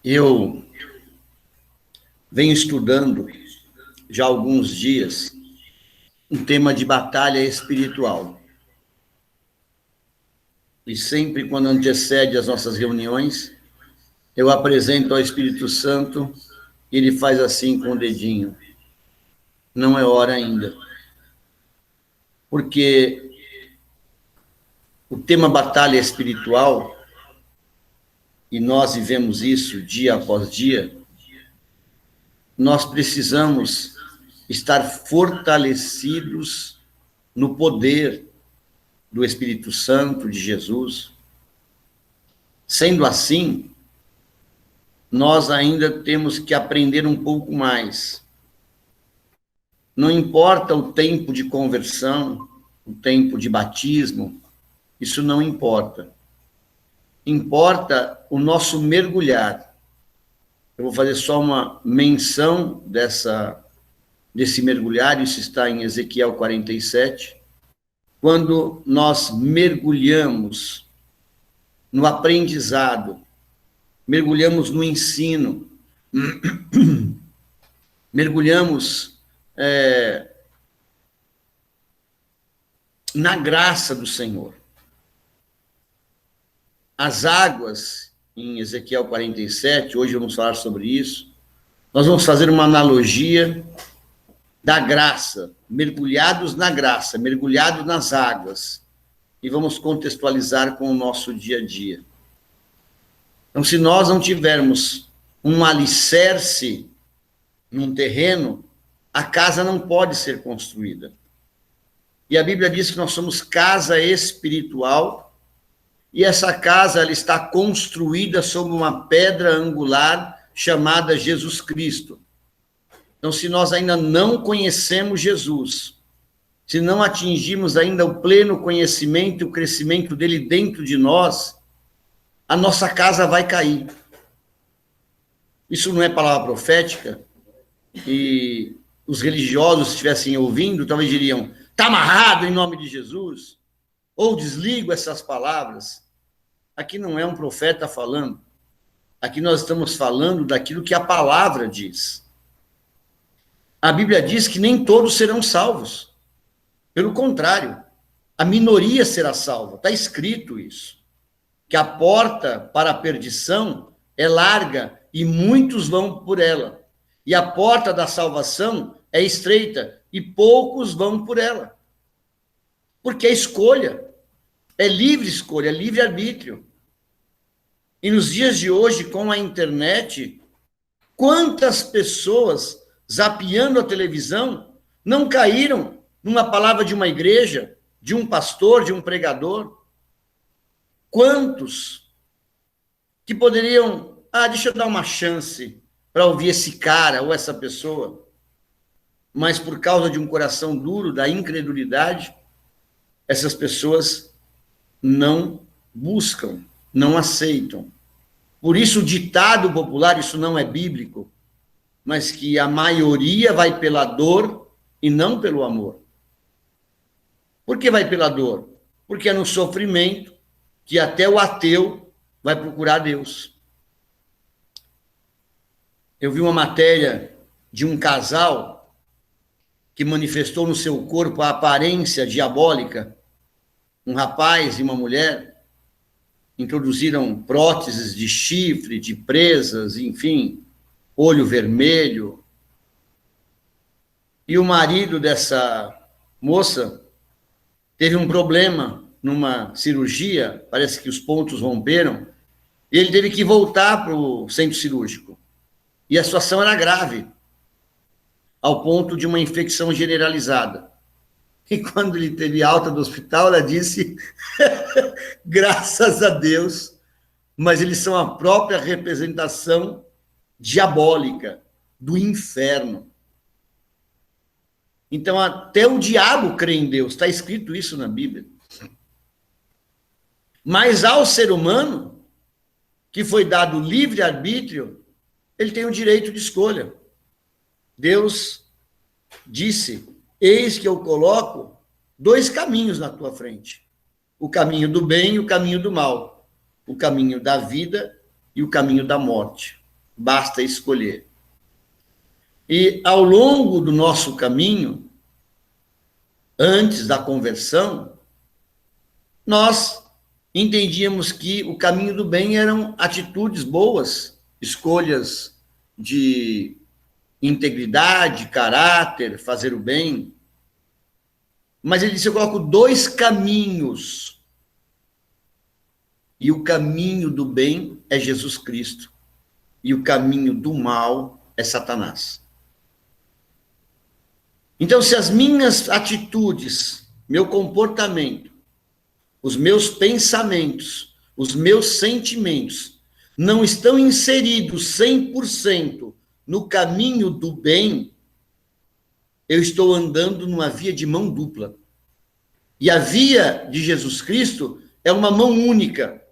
Eu venho estudando já há alguns dias um tema de batalha espiritual. E sempre quando antecede as nossas reuniões, eu apresento ao Espírito Santo e ele faz assim com o dedinho. Não é hora ainda. Porque o tema batalha espiritual, e nós vivemos isso dia após dia, nós precisamos estar fortalecidos no poder do Espírito Santo, de Jesus. Sendo assim, nós ainda temos que aprender um pouco mais. Não importa o tempo de conversão, o tempo de batismo, isso não importa. Importa o nosso mergulhar. Eu vou fazer só uma menção desse mergulhar, isso está em Ezequiel 47, quando nós mergulhamos no aprendizado, mergulhamos no ensino, mergulhamos na graça do Senhor. As águas, em Ezequiel 47, hoje vamos falar sobre isso, nós vamos fazer uma analogia da graça, mergulhados na graça, mergulhados nas águas, e vamos contextualizar com o nosso dia a dia. Então, se nós não tivermos um alicerce num terreno, a casa não pode ser construída. E a Bíblia diz que nós somos casa espiritual, e essa casa ela está construída sobre uma pedra angular chamada Jesus Cristo. Então, se nós ainda não conhecemos Jesus, se não atingimos ainda o pleno conhecimento e o crescimento dele dentro de nós, a nossa casa vai cair. Isso não é palavra profética, e os religiosos, se estivessem ouvindo, talvez diriam, está amarrado em nome de Jesus, ou desligo essas palavras. Aqui não é um profeta falando, aqui nós estamos falando daquilo que a palavra diz. A Bíblia diz que nem todos serão salvos, pelo contrário, a minoria será salva, está escrito isso, que a porta para a perdição é larga e muitos vão por ela, e a porta da salvação é estreita e poucos vão por ela, porque é escolha, é livre escolha, é livre arbítrio. E nos dias de hoje, com a internet, quantas pessoas zapeando a televisão não caíram numa palavra de uma igreja, de um pastor, de um pregador? Quantos que poderiam, deixa eu dar uma chance para ouvir esse cara ou essa pessoa, mas por causa de um coração duro, da incredulidade, essas pessoas não buscam, não aceitam. Por isso o ditado popular, isso não é bíblico, mas que a maioria vai pela dor e não pelo amor. Por que vai pela dor? Porque é no sofrimento que até o ateu vai procurar Deus. Eu vi uma matéria de um casal que manifestou no seu corpo a aparência diabólica. Um rapaz e uma mulher introduziram próteses de chifre, de presas, enfim, olho vermelho. E o marido dessa moça teve um problema numa cirurgia, parece que os pontos romperam, e ele teve que voltar para o centro cirúrgico. E a situação era grave, ao ponto de uma infecção generalizada. E quando ele teve alta do hospital, ela disse, graças a Deus, mas eles são a própria representação diabólica do inferno. Então, até o diabo crê em Deus, está escrito isso na Bíblia. Mas ao ser humano, que foi dado livre-arbítrio, ele tem o direito de escolha. Deus disse, eis que eu coloco 2 caminhos na tua frente, o caminho do bem e o caminho do mal, o caminho da vida e o caminho da morte. basta escolher. E ao longo do nosso caminho, antes da conversão, nós entendíamos que o caminho do bem eram atitudes boas, escolhas de integridade, caráter, fazer o bem. Mas ele disse: eu coloco dois caminhos. E o caminho do bem é Jesus Cristo. E o caminho do mal é Satanás. Então, se as minhas atitudes, meu comportamento, os meus pensamentos, os meus sentimentos não estão inseridos 100% no caminho do bem, eu estou andando numa via de mão dupla. E a via de Jesus Cristo é uma mão única.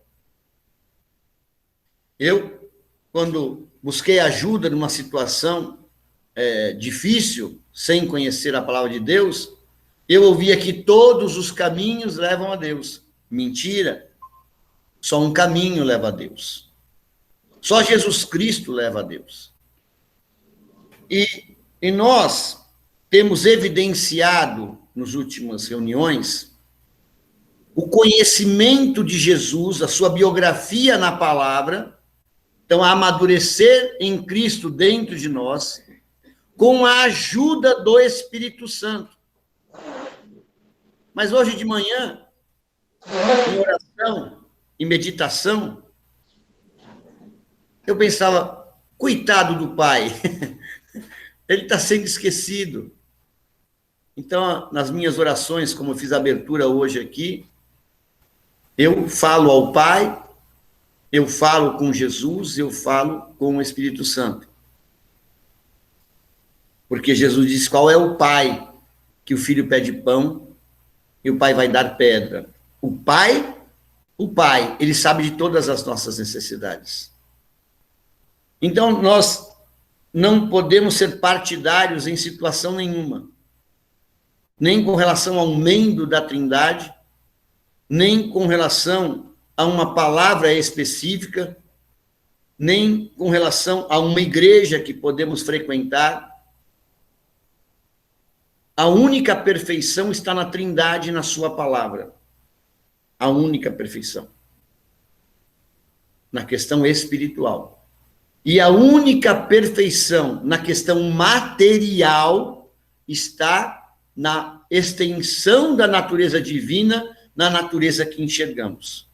Eu, quando busquei ajuda numa situação difícil, sem conhecer a palavra de Deus, eu ouvia que todos os caminhos levam a Deus. Mentira. Só um caminho leva a Deus. Só Jesus Cristo leva a Deus. E nós temos evidenciado, nas últimas reuniões, o conhecimento de Jesus, a sua biografia na palavra, então a amadurecer em Cristo dentro de nós, com a ajuda do Espírito Santo. Mas hoje de manhã, em oração e meditação, eu pensava, coitado do pai, ele está sendo esquecido. Então, nas minhas orações, como eu fiz a abertura hoje aqui, eu falo ao Pai, eu falo com Jesus, eu falo com o Espírito Santo. Porque Jesus diz: qual é o pai que o filho pede pão e o pai vai dar pedra? O pai, ele sabe de todas as nossas necessidades. Então, nós não podemos ser partidários em situação nenhuma, nem com relação ao membro da Trindade, nem com relação a uma palavra específica, nem com relação a uma igreja que podemos frequentar. A única perfeição está na Trindade e na sua palavra. A única perfeição. Na questão espiritual. E a única perfeição na questão material está na extensão da natureza divina, na natureza que enxergamos.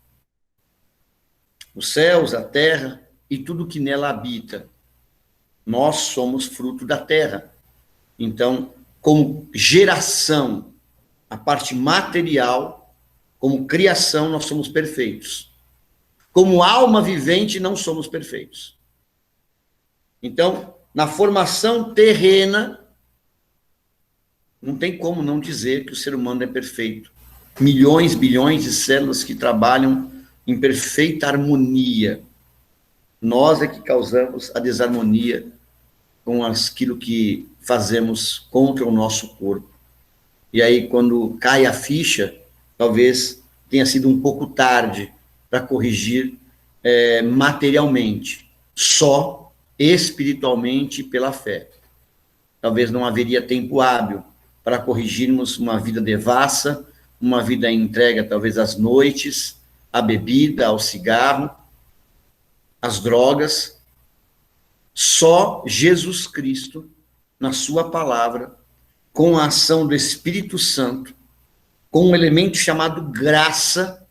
Os céus, a terra e tudo que nela habita. Nós somos fruto da terra. Então, como geração, a parte material, como criação, nós somos perfeitos. Como alma vivente, não somos perfeitos. Então, na formação terrena, não tem como não dizer que o ser humano é perfeito. Milhões, bilhões de células que trabalham em perfeita harmonia. Nós é que causamos a desarmonia com aquilo que fazemos contra o nosso corpo. E aí, quando cai a ficha, talvez tenha sido um pouco tarde para corrigir materialmente, só espiritualmente pela fé. Talvez não haveria tempo hábil para corrigirmos uma vida devassa, uma vida entregue talvez às noites, à bebida, ao cigarro, às drogas. Só Jesus Cristo, na sua palavra, com a ação do Espírito Santo, com um elemento chamado graça,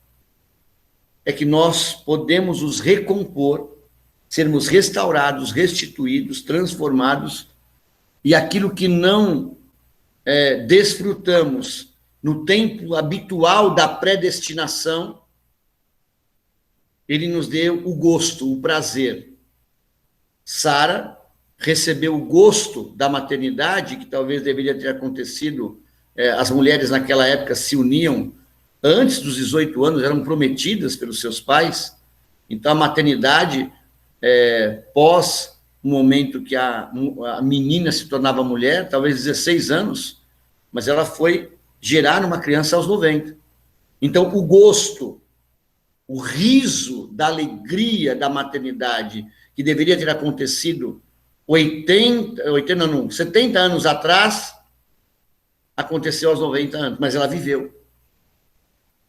é que nós podemos os recompor, sermos restaurados, restituídos, transformados, e aquilo que não desfrutamos no tempo habitual da predestinação, ele nos deu o gosto, o prazer. Sara recebeu o gosto da maternidade, que talvez deveria ter acontecido, as mulheres naquela época se uniam antes dos 18 anos, eram prometidas pelos seus pais, então a maternidade, pós o momento que a menina se tornava mulher, talvez 16 anos, mas ela foi gerar uma criança aos 90. Então, o gosto, o riso da alegria da maternidade, que deveria ter acontecido 70 anos atrás, aconteceu aos 90 anos, mas ela viveu.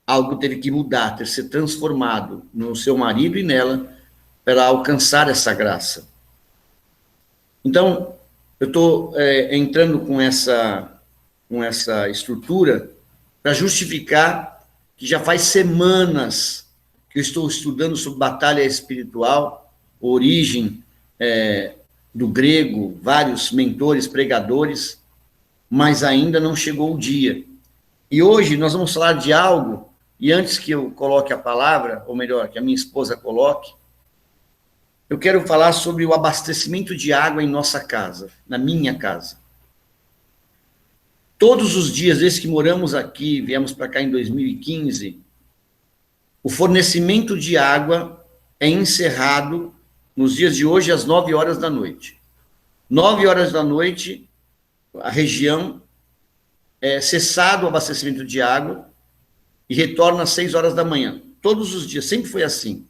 Algo teve que mudar, ter se transformado no seu marido e nela para alcançar essa graça. Então, eu estou entrando com essa estrutura para justificar que já faz semanas que eu estou estudando sobre batalha espiritual, origem do grego, vários mentores, pregadores, mas ainda não chegou o dia. E hoje nós vamos falar de algo, e antes que eu coloque a palavra, ou melhor, que a minha esposa coloque, eu quero falar sobre o abastecimento de água em nossa casa, na minha casa. Todos os dias, desde que moramos aqui, viemos para cá em 2015, o fornecimento de água é encerrado nos dias de hoje às 9 horas da noite. 9 horas da noite, a região é cessado o abastecimento de água e retorna às 6 horas da manhã. Todos os dias, sempre foi assim.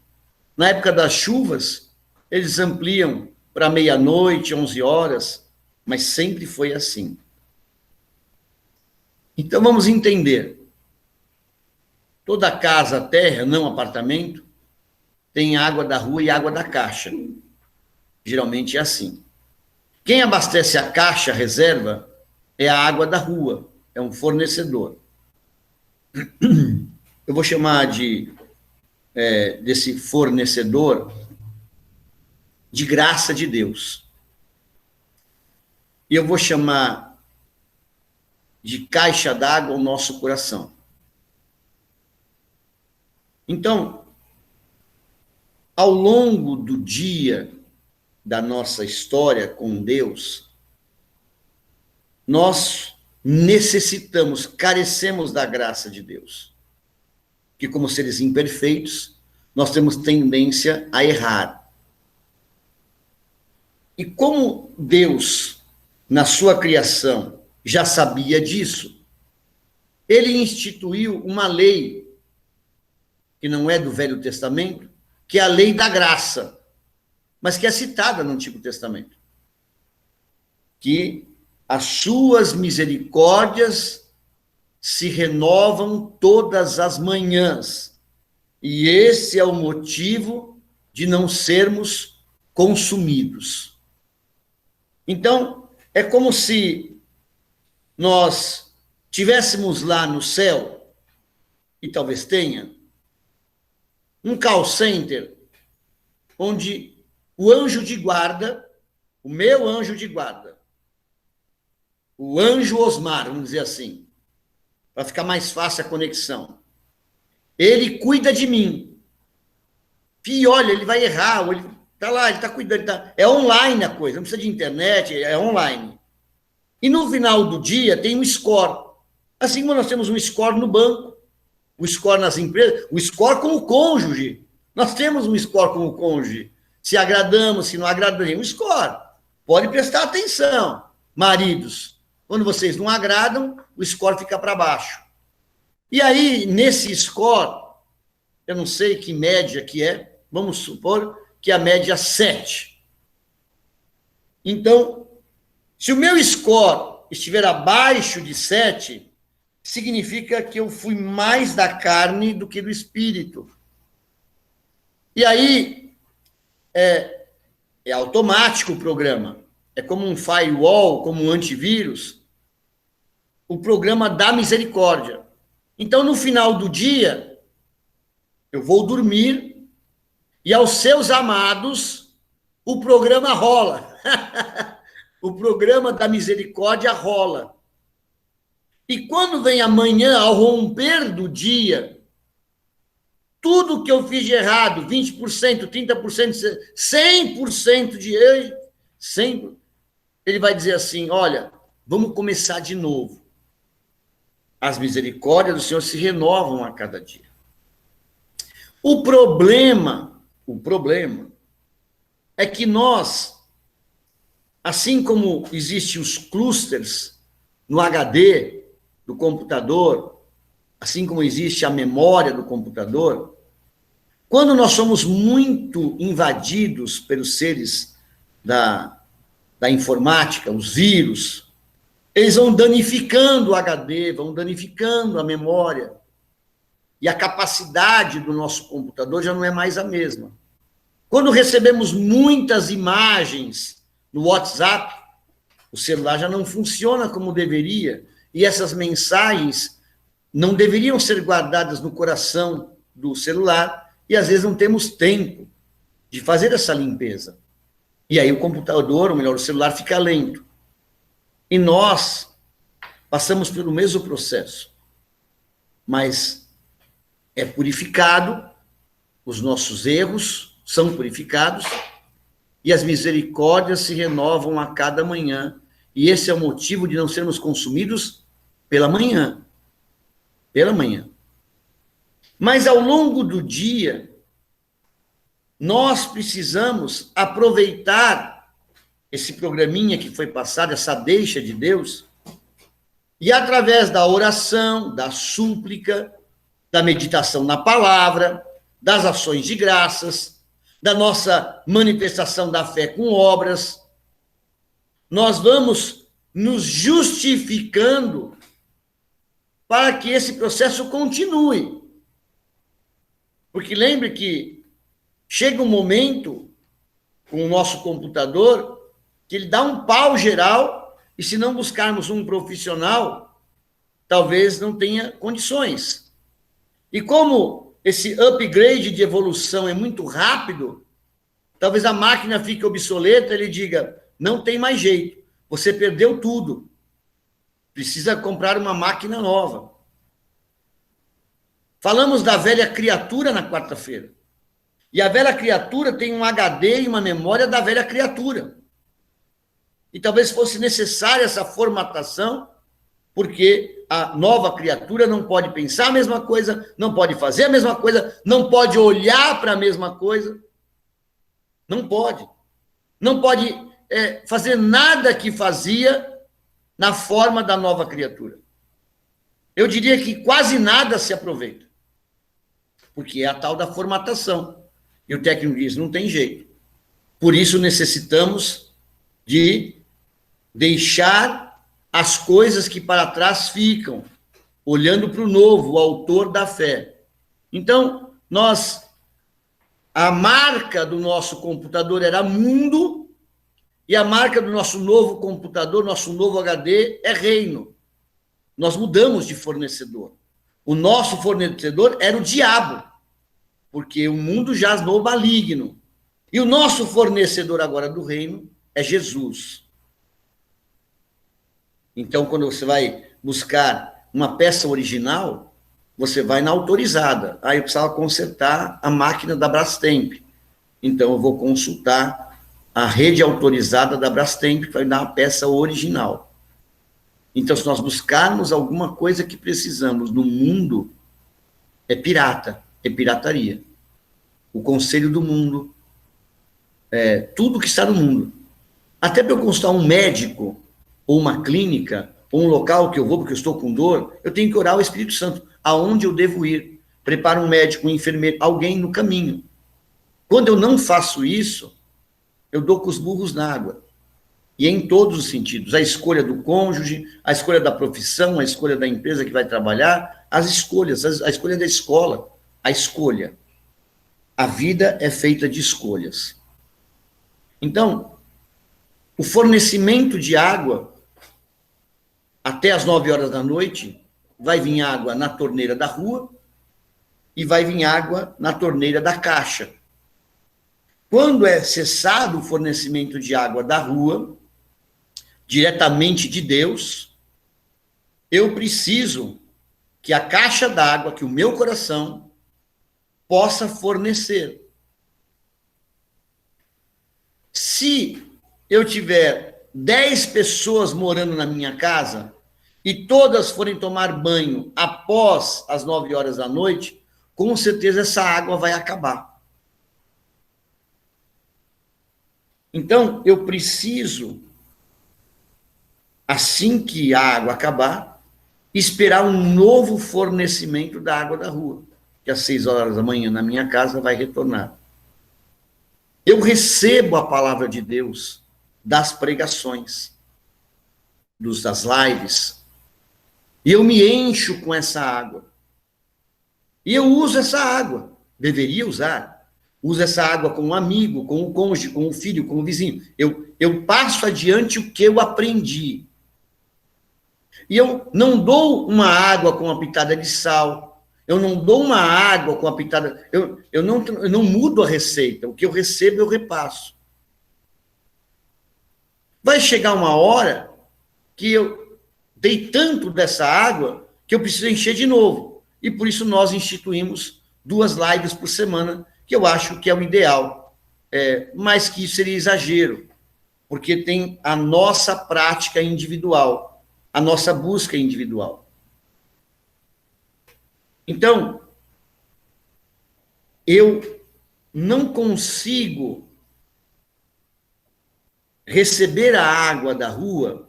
Na época das chuvas, eles ampliam para meia-noite, 11 horas, mas sempre foi assim. Então, vamos entender. Toda casa, terra, não apartamento, tem água da rua e água da caixa. Geralmente é assim. Quem abastece a caixa, a reserva, é a água da rua, é um fornecedor. Eu vou chamar desse fornecedor de graça de Deus. E eu vou chamar de caixa d'água o nosso coração. Então, ao longo do dia da nossa história com Deus, nós necessitamos, carecemos da graça de Deus. Que como seres imperfeitos, nós temos tendência a errar. E como Deus, na sua criação, já sabia disso, ele instituiu uma lei, que não é do Velho Testamento, que é a lei da graça, mas que é citada no Antigo Testamento. Que as suas misericórdias se renovam todas as manhãs. E esse é o motivo de não sermos consumidos. Então, é como se nós tivéssemos lá no céu, e talvez tenha, um call center, onde o anjo de guarda, o meu anjo de guarda, o anjo Osmar, vamos dizer assim, para ficar mais fácil a conexão, ele cuida de mim. E olha, ele vai errar, ou ele está lá, ele está cuidando, é online a coisa, não precisa de internet, é online. E no final do dia tem um score. Assim como nós temos um score no banco, o score nas empresas, o score com o cônjuge. Nós temos um score com o cônjuge. Se agradamos, se não agradamos, um score. Pode prestar atenção, maridos. Quando vocês não agradam, o score fica para baixo. E aí, nesse score, eu não sei que média que é, vamos supor que a média é 7. Então, se o meu score estiver abaixo de 7, significa que eu fui mais da carne do que do espírito. E aí, é automático o programa. É como um firewall, como um antivírus. O programa da misericórdia. Então, no final do dia, eu vou dormir e aos seus amados, o programa rola. O programa da misericórdia rola. E quando vem amanhã, ao romper do dia, tudo que eu fiz de errado, 20%, 30%, 100% de erro, 100%, ele vai dizer assim, olha, vamos começar de novo. As misericórdias do Senhor se renovam a cada dia. O problema é que nós, assim como existem os clusters no HD do computador, assim como existe a memória do computador, Quando nós somos muito invadidos pelos seres da informática, os vírus, eles vão danificando o HD, vão danificando a memória, e a capacidade do nosso computador já não é mais a mesma. Quando recebemos muitas imagens no WhatsApp, o celular já não funciona como deveria, e essas mensagens não deveriam ser guardadas no coração do celular, e às vezes não temos tempo de fazer essa limpeza. E aí o computador, ou melhor, o celular fica lento. E nós passamos pelo mesmo processo, mas é purificado, os nossos erros são purificados, e as misericórdias se renovam a cada manhã, e esse é o motivo de não sermos consumidos pela manhã. Pela manhã. Mas ao longo do dia, nós precisamos aproveitar esse programinha que foi passado, essa deixa de Deus, e através da oração, da súplica, da meditação na palavra, das ações de graças, da nossa manifestação da fé com obras, nós vamos nos justificando para que esse processo continue. Porque lembre que chega um momento com o nosso computador que ele dá um pau geral, e se não buscarmos um profissional, talvez não tenha condições. E como esse upgrade de evolução é muito rápido, talvez a máquina fique obsoleta, ele diga, não tem mais jeito, você perdeu tudo, precisa comprar uma máquina nova. Falamos da velha criatura na quarta-feira, e a velha criatura tem um HD e uma memória da velha criatura. E talvez fosse necessária essa formatação, porque a nova criatura não pode pensar a mesma coisa, não pode fazer a mesma coisa, não pode olhar para a mesma coisa. Não pode. Não pode fazer nada que fazia na forma da nova criatura. Eu diria que quase nada se aproveita, porque é a tal da formatação. E o técnico diz, não tem jeito. Por isso necessitamos de deixar as coisas que para trás ficam, olhando para o novo, o autor da fé. Então, a marca do nosso computador era mundo, e a marca do nosso novo computador, nosso novo HD, é reino. Nós mudamos de fornecedor. O nosso fornecedor era o diabo, porque o mundo jaz no maligno. E o nosso fornecedor agora do reino é Jesus. Então, quando você vai buscar uma peça original, você vai na autorizada. Aí eu precisava consertar a máquina da Brastemp. Então, eu vou consultar a rede autorizada da Brastemp, que vai dar uma peça original. Então, se nós buscarmos alguma coisa que precisamos no mundo, é pirata, é pirataria. O conselho do mundo, tudo que está no mundo. Até para eu consultar um médico, ou uma clínica, ou um local que eu vou porque eu estou com dor, eu tenho que orar ao Espírito Santo. Aonde eu devo ir? Prepara um médico, um enfermeiro, alguém no caminho. Quando eu não faço isso, eu dou com os burros na água. E em todos os sentidos. A escolha do cônjuge, a escolha da profissão, a escolha da empresa que vai trabalhar, as escolhas, a escolha da escola, a escolha. A vida é feita de escolhas. Então, o fornecimento de água, até às 9 horas da noite, vai vir água na torneira da rua e vai vir água na torneira da caixa. Quando é cessado o fornecimento de água da rua, diretamente de Deus, eu preciso que a caixa d'água, que o meu coração, possa fornecer. Se eu tiver 10 pessoas morando na minha casa e todas forem tomar banho após as 9 horas da noite, com certeza essa água vai acabar. Então, eu preciso, assim que a água acabar, esperar um novo fornecimento da água da rua. que às 6 horas da manhã na minha casa vai retornar. Eu recebo a palavra de Deus das pregações, das lives, e eu me encho com essa água. E eu uso essa água, deveria usar. Uso essa água com um amigo, com o cônjuge, com o filho, com o vizinho. Eu passo adiante o que eu aprendi. E eu não dou uma água com uma pitada de sal, eu não dou uma água com uma pitada... Eu não mudo a receita, o que eu recebo eu repasso. Vai chegar uma hora que eu dei tanto dessa água que eu preciso encher de novo. E por isso nós instituímos 2 lives por semana, que eu acho que é o ideal. Mas que isso seria exagero, porque tem a nossa prática individual, a nossa busca individual. Então, eu não consigo receber a água da rua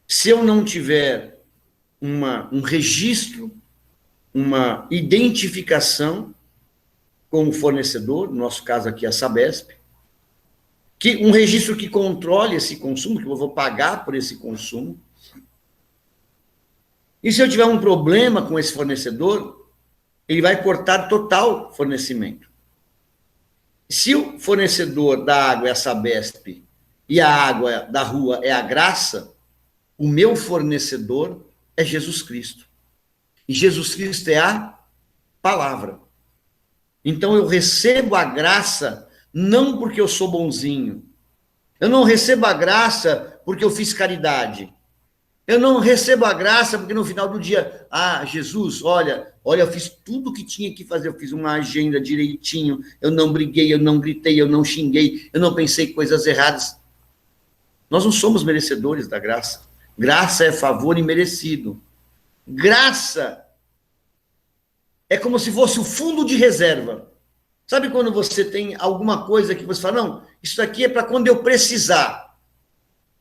se eu não tiver um registro, uma identificação com o fornecedor, no nosso caso aqui a Sabesp, um registro que controle esse consumo, que eu vou pagar por esse consumo. E se eu tiver um problema com esse fornecedor, ele vai cortar total fornecimento. Se o fornecedor da água é a Sabesp e a água da rua é a Graça, o meu fornecedor é Jesus Cristo. E Jesus Cristo é a palavra. Então eu recebo a graça não porque eu sou bonzinho. Eu não recebo a graça porque eu fiz caridade. Eu não recebo a graça porque no final do dia, Jesus, olha, eu fiz tudo o que tinha que fazer, eu fiz uma agenda direitinho, eu não briguei, eu não gritei, eu não xinguei, eu não pensei coisas erradas. Nós não somos merecedores da graça. Graça é favor imerecido. Graça é como se fosse o fundo de reserva. Sabe quando você tem alguma coisa que você fala, não, isso aqui é para quando eu precisar.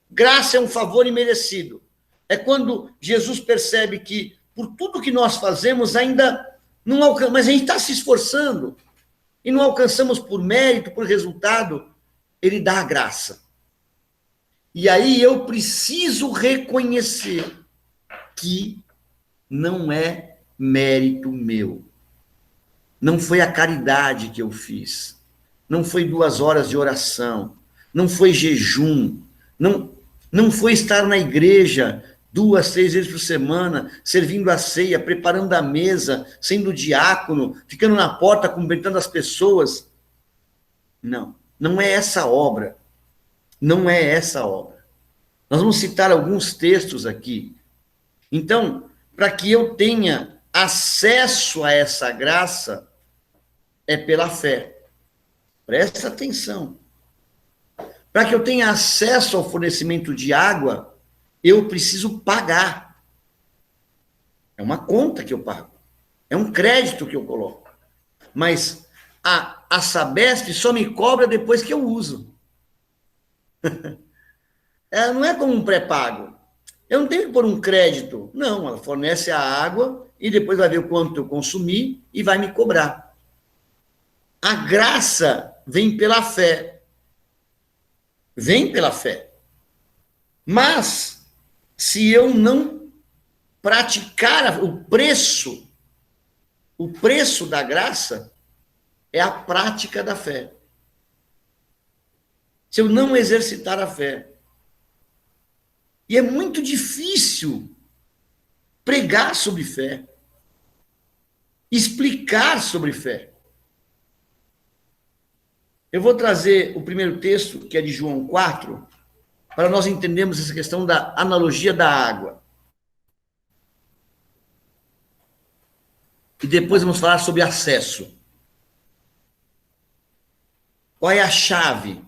Graça é um favor imerecido. É quando Jesus percebe que, por tudo que nós fazemos, ainda não alcançamos, mas a gente está se esforçando, e não alcançamos por mérito, por resultado, ele dá a graça. E aí eu preciso reconhecer que não é mérito meu. Não foi a caridade que eu fiz. Não foi 2 horas de oração. Não foi jejum. Não foi estar na igreja 2, 3 vezes por semana, servindo a ceia, preparando a mesa, sendo diácono, ficando na porta, cumprimentando as pessoas. Não é essa obra. Não é essa obra. Nós vamos citar alguns textos aqui. Então, para que eu tenha acesso a essa graça, é pela fé. Presta atenção. Para que eu tenha acesso ao fornecimento de água, eu preciso pagar. É uma conta que eu pago. É um crédito que eu coloco. Mas a Sabesp só me cobra depois que eu uso. Ela não é como um pré-pago. Eu não tenho que pôr um crédito. Não, ela fornece a água e depois vai ver o quanto eu consumi e vai me cobrar. A graça vem pela fé. Vem pela fé. Mas, se eu não praticar o preço da graça é a prática da fé. Se eu não exercitar a fé. E é muito difícil pregar sobre fé, explicar sobre fé. Eu vou trazer o primeiro texto, que é de João 4, para nós entendermos essa questão da analogia da água. E depois vamos falar sobre acesso. Qual é a chave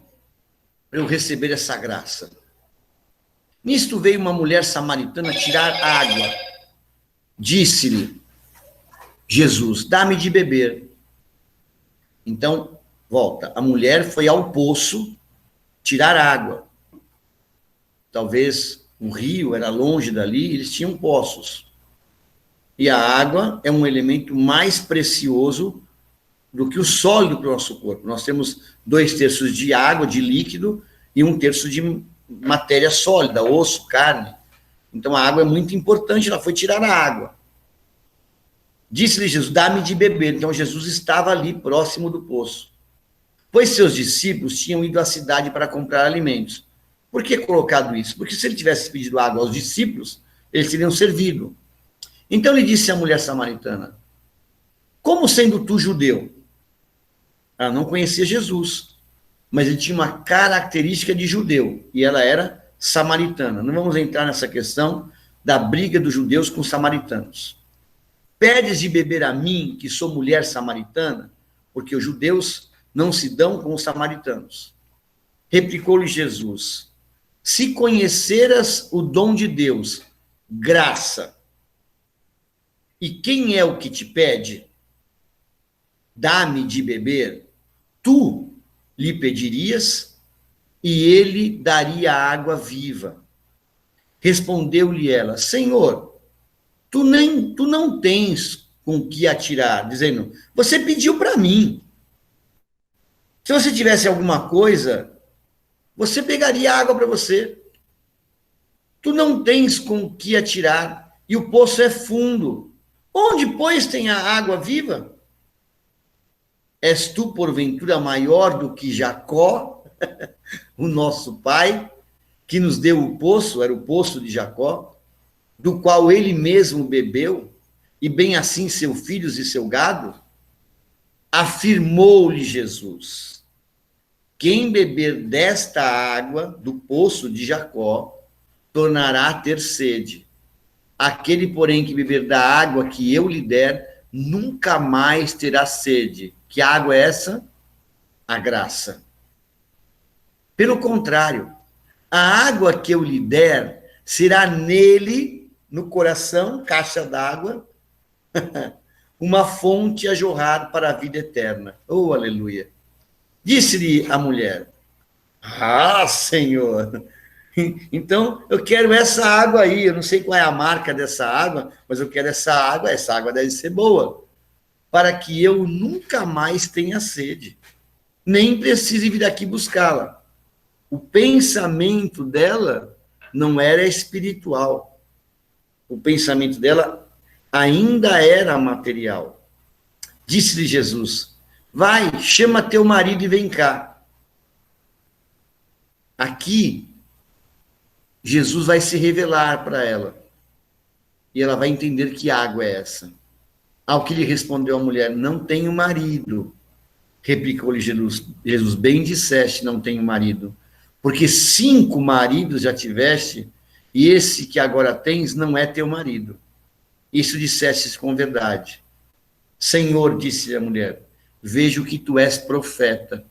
para eu receber essa graça? Nisto veio uma mulher samaritana tirar água. Disse-lhe Jesus, dá-me de beber. Então, volta. A mulher foi ao poço tirar água. Talvez o rio era longe dali, eles tinham poços. E a água é um elemento mais precioso do que o sólido para o nosso corpo. Nós temos 2/3 de água, de líquido, e 1/3 de matéria sólida, osso, carne. Então, a água é muito importante, ela foi tirar a água. Disse-lhe Jesus, dá-me de beber. Então, Jesus estava ali, próximo do poço. Pois seus discípulos tinham ido à cidade para comprar alimentos. Por que colocado isso? Porque se ele tivesse pedido água aos discípulos, eles teriam servido. Então, lhe disse a mulher samaritana, como sendo tu judeu? Ela não conhecia Jesus, mas ele tinha uma característica de judeu, e ela era samaritana. Não vamos entrar nessa questão da briga dos judeus com os samaritanos. Pedes de beber a mim, que sou mulher samaritana, porque os judeus não se dão com os samaritanos. Replicou-lhe Jesus, se conheceras o dom de Deus, graça, e quem é o que te pede? Dá-me de beber, tu lhe pedirias, e ele daria água viva. Respondeu-lhe ela, Senhor, tu não tens com que atirar, dizendo, você pediu para mim. Se você tivesse alguma coisa, você pegaria água para você. Tu não tens com que atirar, e o poço é fundo. Onde, pois, tem a água viva? És tu, porventura, maior do que Jacó, o nosso pai, que nos deu o poço, era o poço de Jacó, do qual ele mesmo bebeu, e bem assim seus filhos e seu gado? Afirmou-lhe Jesus, quem beber desta água do poço de Jacó, tornará a ter sede. Aquele, porém, que beber da água que eu lhe der, nunca mais terá sede. Que água é essa? A graça. Pelo contrário, a água que eu lhe der será nele, no coração, caixa d'água, uma fonte a jorrar para a vida eterna. Oh, aleluia! Disse-lhe a mulher, ah, Senhor, então eu quero essa água aí, eu não sei qual é a marca dessa água, mas eu quero essa água deve ser boa, para que eu nunca mais tenha sede, nem precise vir aqui buscá-la. O pensamento dela não era espiritual, o pensamento dela ainda era material. Disse-lhe Jesus, vai, chama teu marido e vem cá. Aqui, Jesus vai se revelar para ela, e ela vai entender que água é essa. Ao que lhe respondeu a mulher, não tenho marido. Replicou-lhe Jesus, bem disseste, não tenho marido, porque 5 maridos já tiveste, e esse que agora tens não é teu marido. Isso dissestes com verdade. Senhor, disse a mulher, vejo que tu és profeta.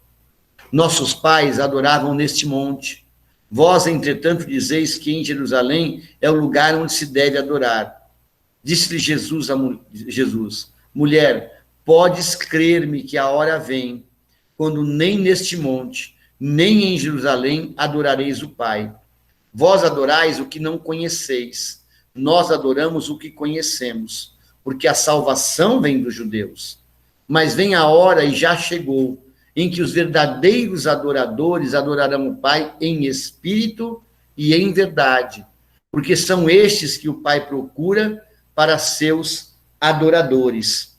Nossos pais adoravam neste monte. Vós, entretanto, dizeis que em Jerusalém é o lugar onde se deve adorar. Disse-lhe Jesus, mulher, podes crer-me que a hora vem, quando nem neste monte, nem em Jerusalém adorareis o Pai. Vós adorais o que não conheceis, nós adoramos o que conhecemos, porque a salvação vem dos judeus. Mas vem a hora, e já chegou, em que os verdadeiros adoradores adorarão o Pai em espírito e em verdade, porque são estes que o Pai procura para seus adoradores.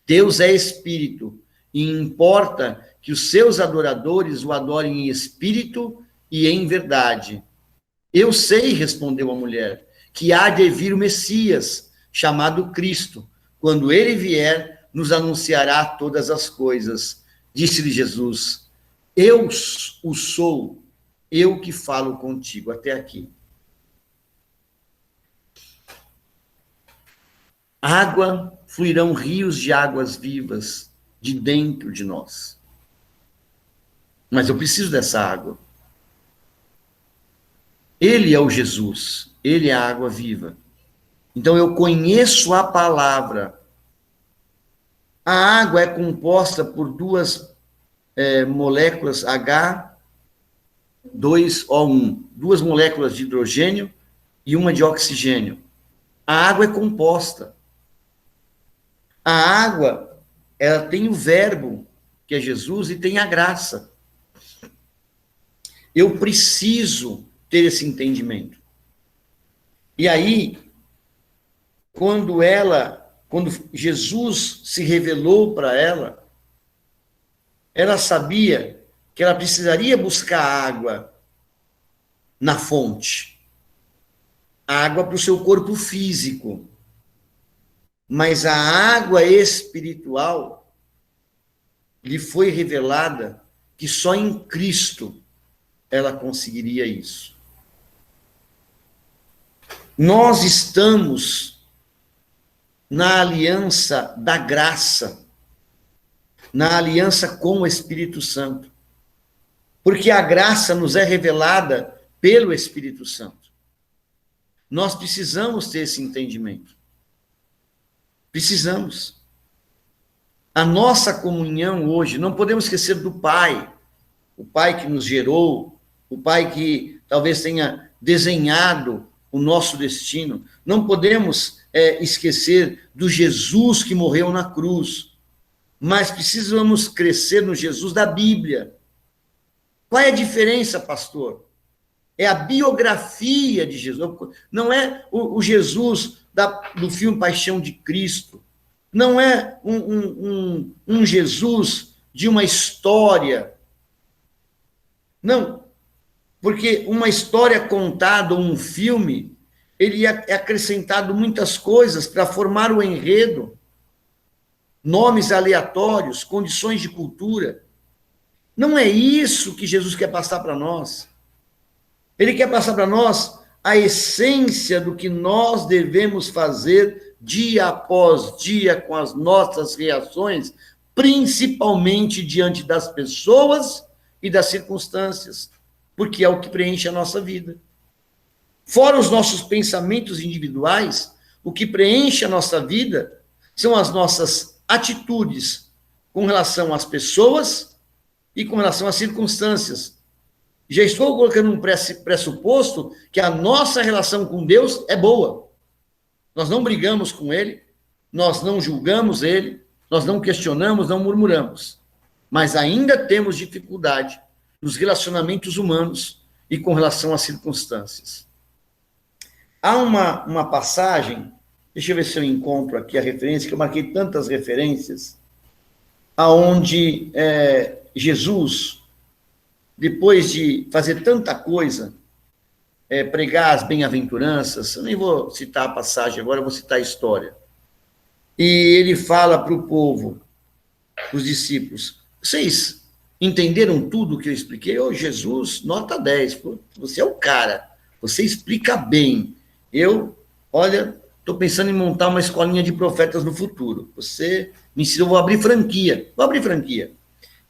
Deus é espírito, e importa que os seus adoradores o adorem em espírito e em verdade. Eu sei, respondeu a mulher, que há de vir o Messias, chamado Cristo. Quando ele vier, nos anunciará todas as coisas. Disse-lhe Jesus, eu o sou, eu que falo contigo. Até aqui. Água, fluirão rios de águas vivas de dentro de nós. Mas eu preciso dessa água. Ele é o Jesus, ele é a água viva. Então eu conheço a palavra. A água é composta por 2 moléculas H2O1, 2 moléculas de hidrogênio e uma de oxigênio. A água é composta. A água, ela tem o verbo, que é Jesus, e tem a graça. Eu preciso ter esse entendimento. E aí, quando Jesus se revelou para ela sabia que ela precisaria buscar água na fonte. Água para o seu corpo físico. Mas a água espiritual lhe foi revelada que só em Cristo ela conseguiria isso. Nós estamos na aliança da graça, na aliança com o Espírito Santo. Porque a graça nos é revelada pelo Espírito Santo. Nós precisamos ter esse entendimento. Precisamos. A nossa comunhão hoje, não podemos esquecer do Pai, o Pai que nos gerou, o Pai que talvez tenha desenhado o nosso destino. Não podemos esquecer do Jesus que morreu na cruz, mas precisamos crescer no Jesus da Bíblia. Qual é a diferença, pastor? É a biografia de Jesus, não é o Jesus do filme Paixão de Cristo, não é um Jesus de uma história, não, porque uma história contada, um filme, ele é acrescentado muitas coisas para formar o enredo, nomes aleatórios, condições de cultura. Não é isso que Jesus quer passar para nós. Ele quer passar para nós a essência do que nós devemos fazer dia após dia com as nossas reações, principalmente diante das pessoas e das circunstâncias, porque é o que preenche a nossa vida. Fora os nossos pensamentos individuais, o que preenche a nossa vida são as nossas atitudes com relação às pessoas e com relação às circunstâncias. Já estou colocando um pressuposto que a nossa relação com Deus é boa. Nós não brigamos com Ele, nós não julgamos Ele, nós não questionamos, não murmuramos. Mas ainda temos dificuldade nos relacionamentos humanos e com relação às circunstâncias. Há uma passagem, deixa eu ver se eu encontro aqui a referência, que eu marquei tantas referências, aonde Jesus, depois de fazer tanta coisa, pregar as bem-aventuranças, eu nem vou citar a passagem agora, eu vou citar a história. E ele fala para o povo, para os discípulos, vocês entenderam tudo o que eu expliquei? Ô, Jesus, nota 10, pô, você é o cara, você explica bem. Olha, estou pensando em montar uma escolinha de profetas no futuro. Você me ensinou, vou abrir franquia.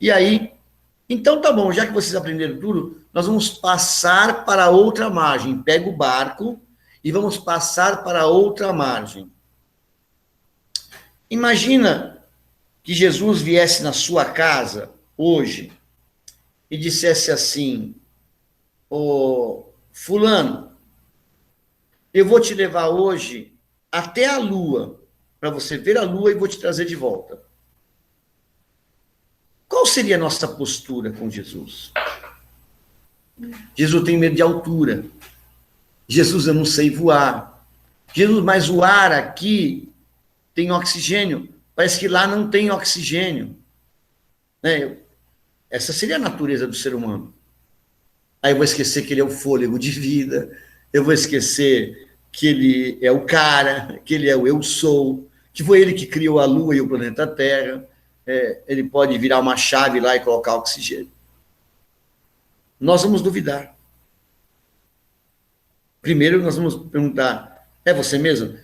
E aí, então tá bom, já que vocês aprenderam tudo, nós vamos passar para outra margem. Pega o barco e vamos passar para outra margem. Imagina que Jesus viesse na sua casa hoje e dissesse assim, ô fulano, eu vou te levar hoje até a lua, para você ver a lua e vou te trazer de volta. Qual seria a nossa postura com Jesus? Jesus tem medo de altura. Jesus, eu não sei voar. Jesus, mas o ar aqui tem oxigênio. Parece que lá não tem oxigênio. Essa seria a natureza do ser humano. Aí eu vou esquecer que ele é o fôlego de vida, eu vou esquecer que ele é o cara, que ele é o eu sou, que foi ele que criou a Lua e o planeta Terra. Ele pode virar uma chave lá e colocar oxigênio. Nós vamos duvidar. Primeiro nós vamos perguntar, é você mesmo?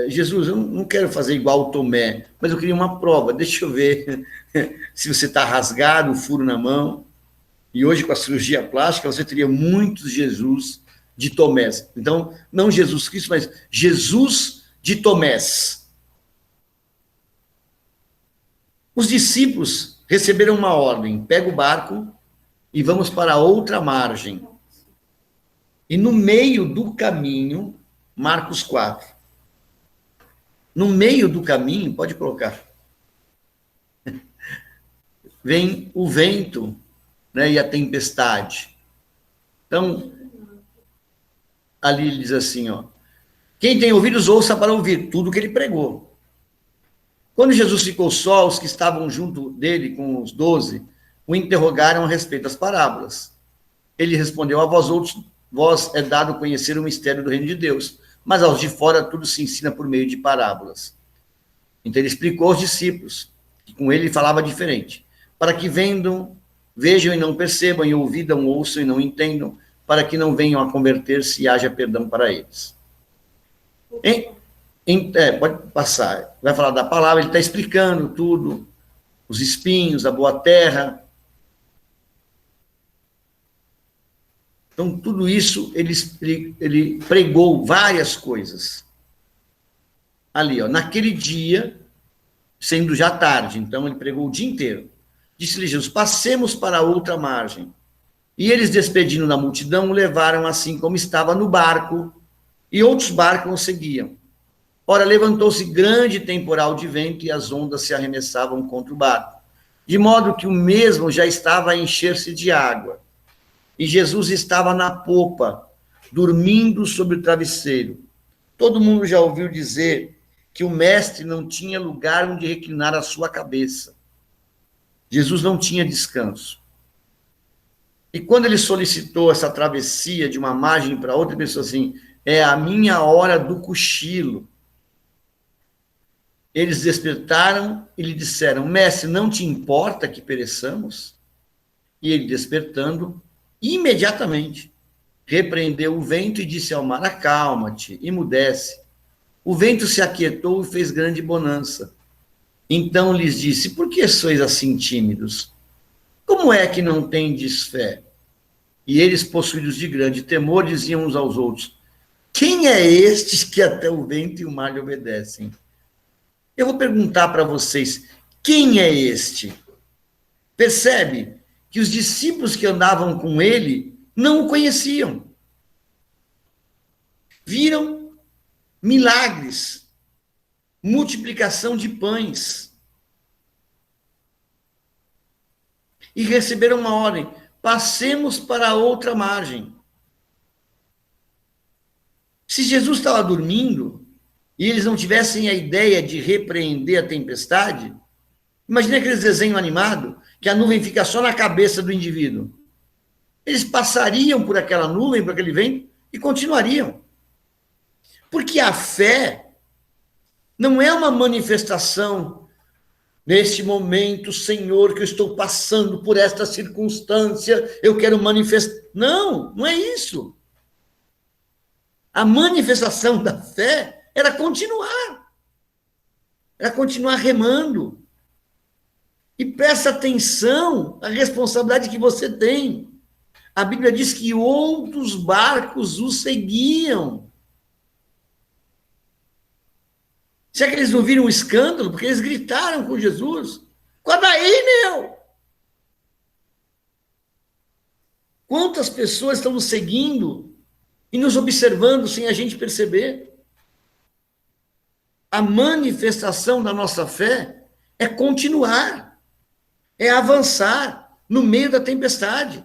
Jesus, eu não quero fazer igual o Tomé, mas eu queria uma prova, deixa eu ver se você está rasgado, o furo na mão. E hoje, com a cirurgia plástica, você teria muitos Jesus de Tomés. Então, não Jesus Cristo, mas Jesus de Tomés. Os discípulos receberam uma ordem, pega o barco e vamos para outra margem. E no meio do caminho, Marcos 4, No meio do caminho, pode colocar, vem o vento, né, e a tempestade. Então, ali ele diz assim, ó, quem tem ouvidos, ouça para ouvir tudo que ele pregou. Quando Jesus ficou só, os que estavam junto dele, com os 12, o interrogaram a respeito das parábolas. Ele respondeu, a vós outros, vós é dado conhecer o mistério do reino de Deus, mas aos de fora tudo se ensina por meio de parábolas. Então ele explicou aos discípulos, que com ele falava diferente, para que vendam, vejam e não percebam, e ouvidam, ouçam e não entendam, para que não venham a converter-se e haja perdão para eles. Pode passar, vai falar da palavra, ele está explicando tudo, os espinhos, a boa terra. Então, tudo isso, ele pregou várias coisas. Ali, ó, naquele dia, sendo já tarde, então ele pregou o dia inteiro. Disse-lhe Jesus, passemos para outra margem. E eles, despedindo da multidão, o levaram assim como estava no barco, e outros barcos o seguiam. Ora, levantou-se grande temporal de vento, e as ondas se arremessavam contra o barco, de modo que o mesmo já estava a encher-se de água. E Jesus estava na popa, dormindo sobre o travesseiro. Todo mundo já ouviu dizer que o mestre não tinha lugar onde reclinar a sua cabeça. Jesus não tinha descanso. E quando ele solicitou essa travessia de uma margem para outra, ele pensou assim, é a minha hora do cochilo. Eles despertaram e lhe disseram, mestre, não te importa que pereçamos? E ele, despertando, imediatamente repreendeu o vento e disse ao mar, acalma-te, emudece. O vento se aquietou e fez grande bonança. Então lhes disse, por que sois assim tímidos? Como é que não tendes fé? E eles, possuídos de grande temor, diziam uns aos outros, quem é estes que até o vento e o mar lhe obedecem? Eu vou perguntar para vocês, quem é este? Percebe que os discípulos que andavam com ele não o conheciam. Viram milagres, multiplicação de pães. E receberam uma ordem, passemos para outra margem. Se Jesus estava dormindo, e eles não tivessem a ideia de repreender a tempestade, imagina aqueles desenhos animados, que a nuvem fica só na cabeça do indivíduo. Eles passariam por aquela nuvem, por aquele vento, e continuariam. Porque a fé não é uma manifestação, neste momento, Senhor, que eu estou passando por esta circunstância, eu quero manifestar. Não, não é isso. A manifestação da fé era continuar remando. E presta atenção à responsabilidade que você tem. A Bíblia diz que outros barcos o seguiam. Será que eles não viram um escândalo? Porque eles gritaram com Jesus. Acorda aí, meu! Quantas pessoas estão nos seguindo e nos observando sem a gente perceber? A manifestação da nossa fé é continuar, é avançar no meio da tempestade.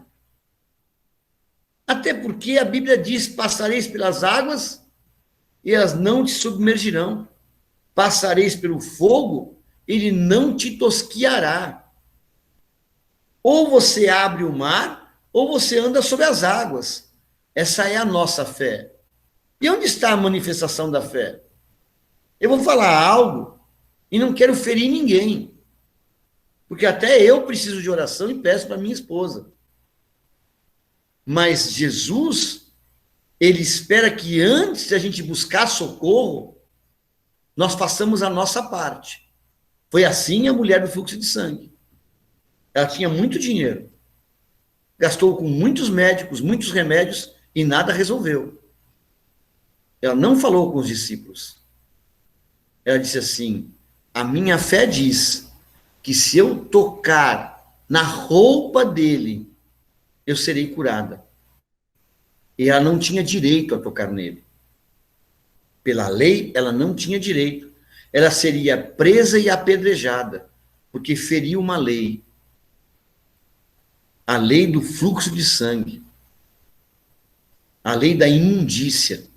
Até porque a Bíblia diz, passareis pelas águas e elas não te submergirão. Passareis pelo fogo, ele não te tosquiará. Ou você abre o mar, ou você anda sobre as águas. Essa é a nossa fé. E onde está a manifestação da fé? Eu vou falar algo e não quero ferir ninguém. Porque até eu preciso de oração e peço para minha esposa. Mas Jesus, ele espera que antes de a gente buscar socorro, nós façamos a nossa parte. Foi assim a mulher do fluxo de sangue. Ela tinha muito dinheiro. Gastou com muitos médicos, muitos remédios e nada resolveu. Ela não falou com os discípulos. Ela disse assim, a minha fé diz que se eu tocar na roupa dele, eu serei curada. E ela não tinha direito a tocar nele. Pela lei, ela não tinha direito. ela seria presa e apedrejada, porque feriu uma lei, a lei do fluxo de sangue, a lei da imundícia.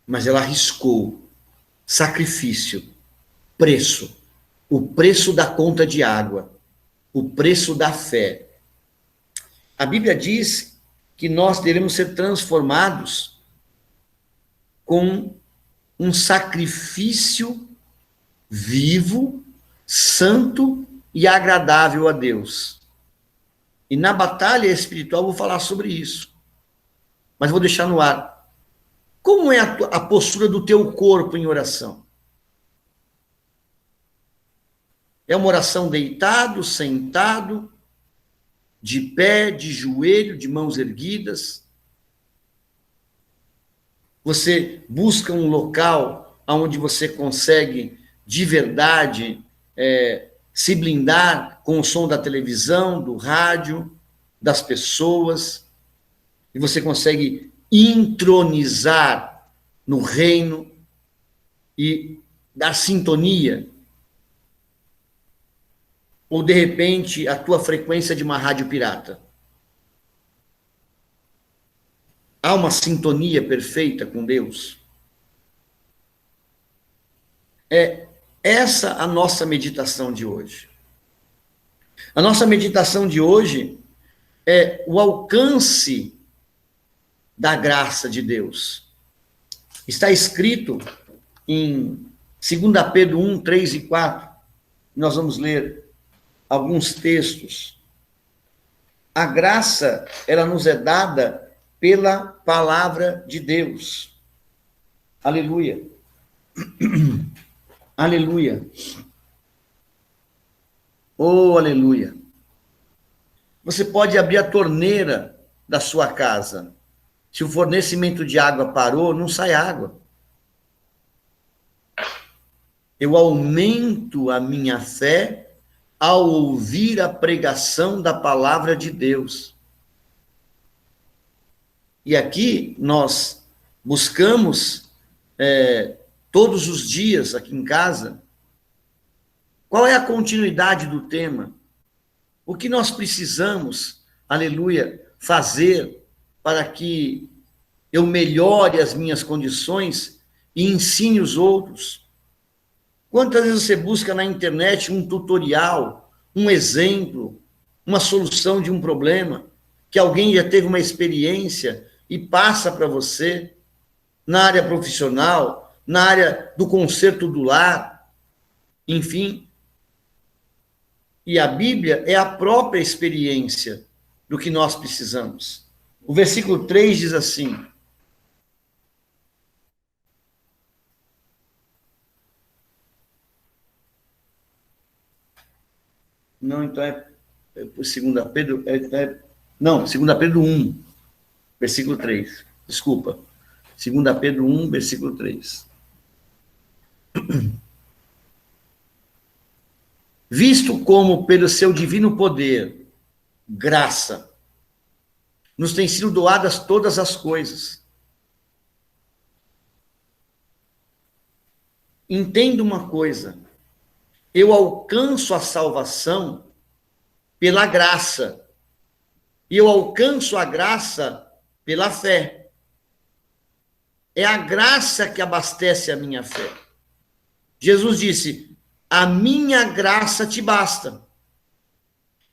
Mas ela arriscou sacrifício, preço, o preço da conta de água, o preço da fé. A Bíblia diz que nós devemos ser transformados com um sacrifício vivo, santo e agradável a Deus. E na batalha espiritual eu vou falar sobre isso. Mas vou deixar no ar. Como é a postura do teu corpo em oração? É uma oração deitado, sentado, de pé, de joelho, de mãos erguidas? Você busca um local onde você consegue, de verdade, se blindar com o som da televisão, do rádio, das pessoas, e você consegue intronizar no reino e dar sintonia? Ou, de repente, a tua frequência de uma rádio pirata? Há uma sintonia perfeita com Deus? É essa a nossa meditação de hoje. A nossa meditação de hoje é o alcance da graça de Deus. Está escrito em 2 Pedro 1, 3 e 4. Nós vamos ler alguns textos. A graça, ela nos é dada pela palavra de Deus. Aleluia. Aleluia. Oh, aleluia. Você pode abrir a torneira da sua casa. Se o fornecimento de água parou, não sai água. Eu aumento a minha fé ao ouvir a pregação da palavra de Deus. E aqui nós buscamos, todos os dias aqui em casa, qual é a continuidade do tema? O que nós precisamos, aleluia, fazer para que eu melhore as minhas condições e ensine os outros? Quantas vezes você busca na internet um tutorial, um exemplo, uma solução de um problema, que alguém já teve uma experiência e passa para você, na área profissional, na área do conserto do lar, enfim. E a Bíblia é a própria experiência do que nós precisamos. O versículo 3 diz assim: não, então por 2 Pedro, não, 2 Pedro 1, versículo 3, desculpa, 2 Pedro 1, versículo 3. Visto como pelo seu divino poder, graça, nos têm sido doadas todas as coisas. Entenda uma coisa, eu alcanço a salvação pela graça, e eu alcanço a graça pela fé. É a graça que abastece a minha fé. Jesus disse: a minha graça te basta.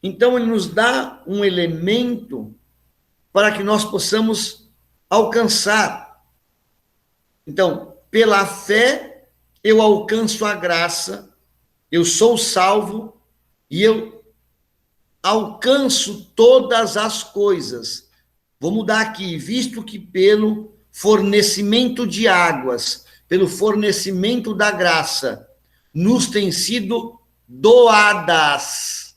Então, ele nos dá um elemento para que nós possamos alcançar. Então, pela fé, eu alcanço a graça, eu sou salvo e eu alcanço todas as coisas. Vou mudar aqui, visto que pelo fornecimento de águas, pelo fornecimento da graça, nos têm sido doadas.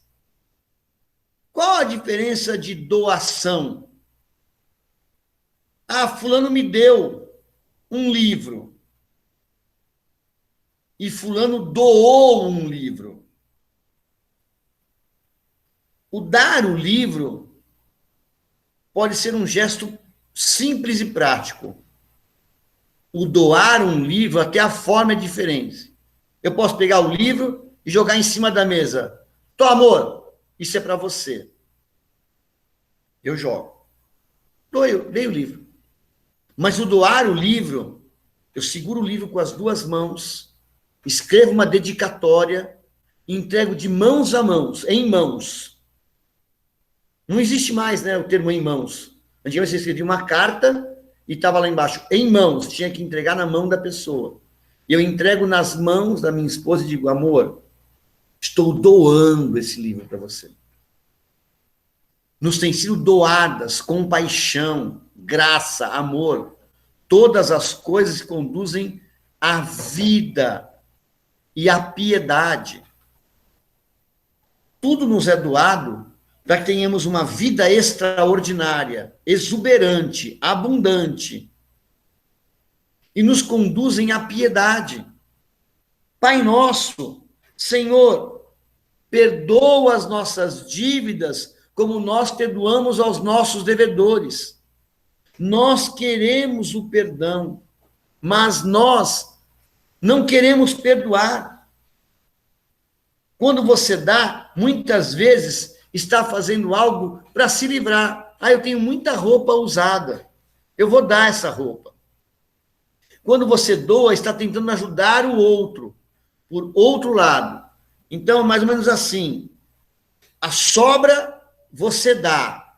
Qual a diferença de doação? Ah, fulano me deu um livro. E fulano doou um livro. O dar o livro pode ser um gesto simples e prático. o doar um livro, até a forma é diferente. Eu posso pegar o livro e jogar em cima da mesa. Tô, amor, isso é para você. Eu jogo. Dei o livro. Mas o doar o livro, eu seguro o livro com as duas mãos, escrevo uma dedicatória, entrego de mãos a mãos, em mãos. Não existe mais, né, o termo em mãos. Antigamente você escrevia uma carta e estava lá embaixo, em mãos, tinha que entregar na mão da pessoa. E eu entrego nas mãos da minha esposa e digo, amor, estou doando esse livro para você. Nos têm sido doadas compaixão, graça, amor, todas as coisas que conduzem à vida e à piedade. Tudo nos é doado para que tenhamos uma vida extraordinária, exuberante, abundante, e nos conduzem à piedade. Pai nosso, Senhor, perdoa as nossas dívidas como nós perdoamos aos nossos devedores. Nós queremos o perdão, mas nós não queremos perdoar. Quando você dá, muitas vezes está fazendo algo para se livrar. Ah, eu tenho muita roupa usada, eu vou dar essa roupa. Quando você doa, está tentando ajudar o outro, por outro lado. Então, mais ou menos assim, a sobra você dá,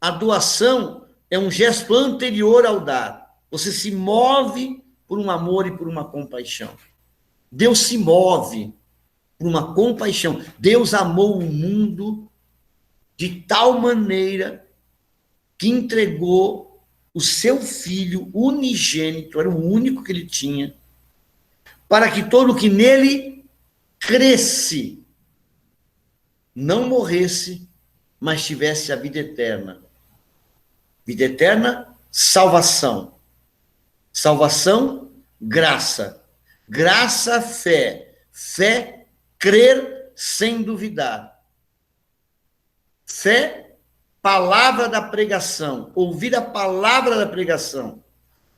a doação é um gesto anterior ao dar. Você se move por um amor e por uma compaixão. Deus se move por uma compaixão. Deus amou o mundo de tal maneira que entregou o seu filho unigênito, era o único que ele tinha, para que todo que nele cresce não morresse, mas tivesse a vida eterna. Vida eterna, salvação. Salvação, graça. Graça, fé. Fé, crer sem duvidar. Fé, palavra da pregação. Ouvir a palavra da pregação.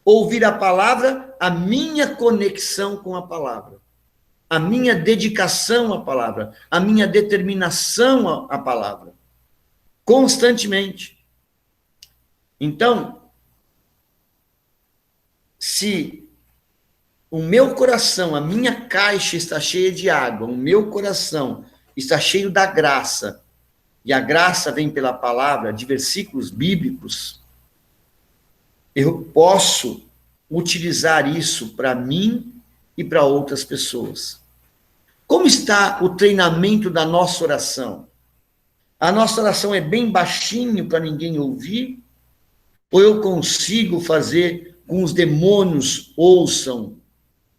Ouvir a palavra, a minha conexão com a palavra. A minha dedicação à palavra. A minha determinação à palavra. Constantemente. Então, se o meu coração, a minha caixa está cheia de água, o meu coração está cheio da graça, e a graça vem pela palavra, de versículos bíblicos, eu posso utilizar isso para mim e para outras pessoas. Como está o treinamento da nossa oração? A nossa oração é bem baixinho para ninguém ouvir? Ou eu consigo fazer com os demônios ouçam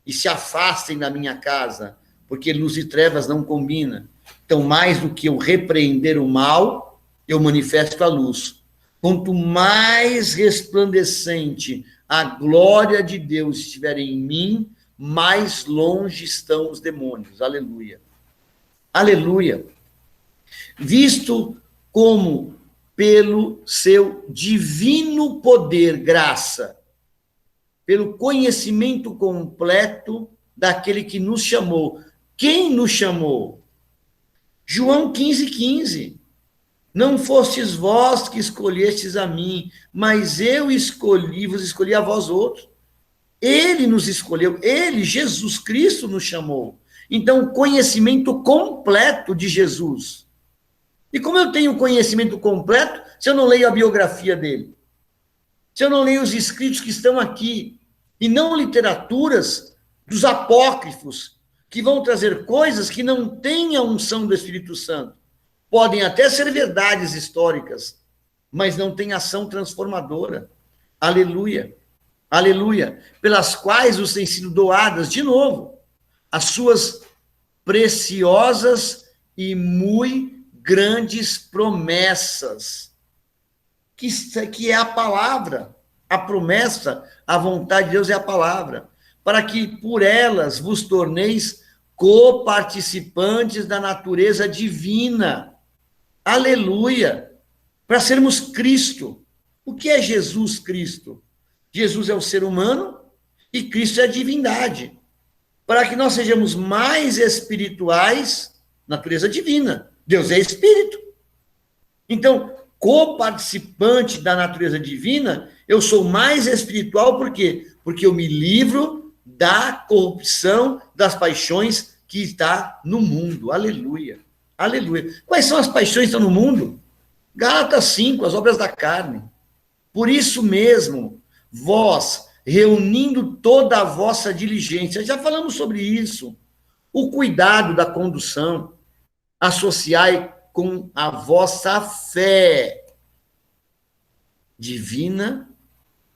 e se afastem da minha casa, porque luz e trevas não combinam. Então, mais do que eu repreender o mal, eu manifesto a luz. Quanto mais resplandecente a glória de Deus estiver em mim, mais longe estão os demônios. Aleluia. Aleluia. Visto como pelo seu divino poder, graça, pelo conhecimento completo daquele que nos chamou. Quem nos chamou? João 15:15. Não fostes vós que escolhestes a mim, mas eu vos escolhi a vós outros. Ele nos escolheu, ele, Jesus Cristo, nos chamou. Então, conhecimento completo de Jesus. E como eu tenho conhecimento completo se eu não leio a biografia dele? Se eu não leio os escritos que estão aqui, e não literaturas dos apócrifos, que vão trazer coisas que não têm a unção do Espírito Santo. Podem até ser verdades históricas, mas não têm ação transformadora. Aleluia. Aleluia. Pelas quais os têm sido doadas, de novo, as suas preciosas e muito grandes promessas, que é a palavra, a promessa, a vontade de Deus é a palavra, para que por elas vos torneis coparticipantes da natureza divina. Aleluia! Para sermos Cristo. O que é Jesus Cristo? Jesus é o ser humano e Cristo é a divindade, para que nós sejamos mais espirituais, natureza divina. Deus é espírito. Então, coparticipante da natureza divina, eu sou mais espiritual, por quê? Porque eu me livro da corrupção, das paixões que está no mundo. Aleluia. Aleluia. Quais são as paixões que estão no mundo? Gálatas 5, as obras da carne. Por isso mesmo, vós, reunindo toda a vossa diligência, já falamos sobre isso, o cuidado da condução, associai com a vossa fé divina,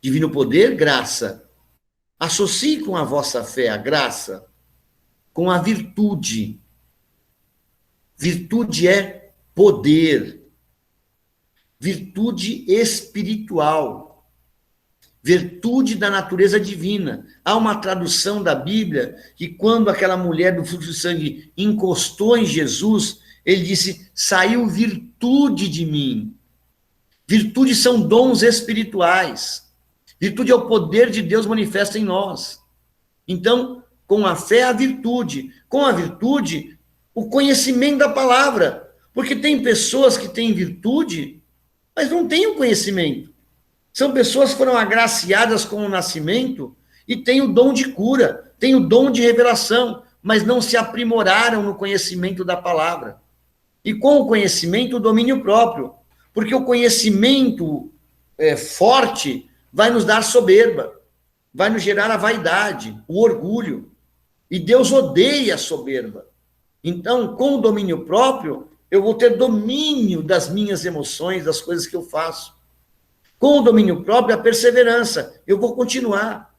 divino poder, graça. Associe com a vossa fé, a graça, com a virtude. Virtude é poder. Virtude espiritual. Virtude da natureza divina. Há uma tradução da Bíblia que quando aquela mulher do fluxo de sangue encostou em Jesus, ele disse, saiu virtude de mim. Virtude são dons espirituais. Virtude é o poder de Deus manifesto em nós. Então, com a fé, a virtude. Com a virtude, o conhecimento da palavra. Porque tem pessoas que têm virtude, mas não têm o conhecimento. São pessoas que foram agraciadas com o nascimento e têm o dom de cura, têm o dom de revelação, mas não se aprimoraram no conhecimento da palavra. E com o conhecimento, o domínio próprio. Porque o conhecimento forte vai nos dar soberba, vai nos gerar a vaidade, o orgulho. E Deus odeia a soberba. Então, com o domínio próprio, eu vou ter domínio das minhas emoções, das coisas que eu faço. Com o domínio próprio, a perseverança. Eu vou continuar.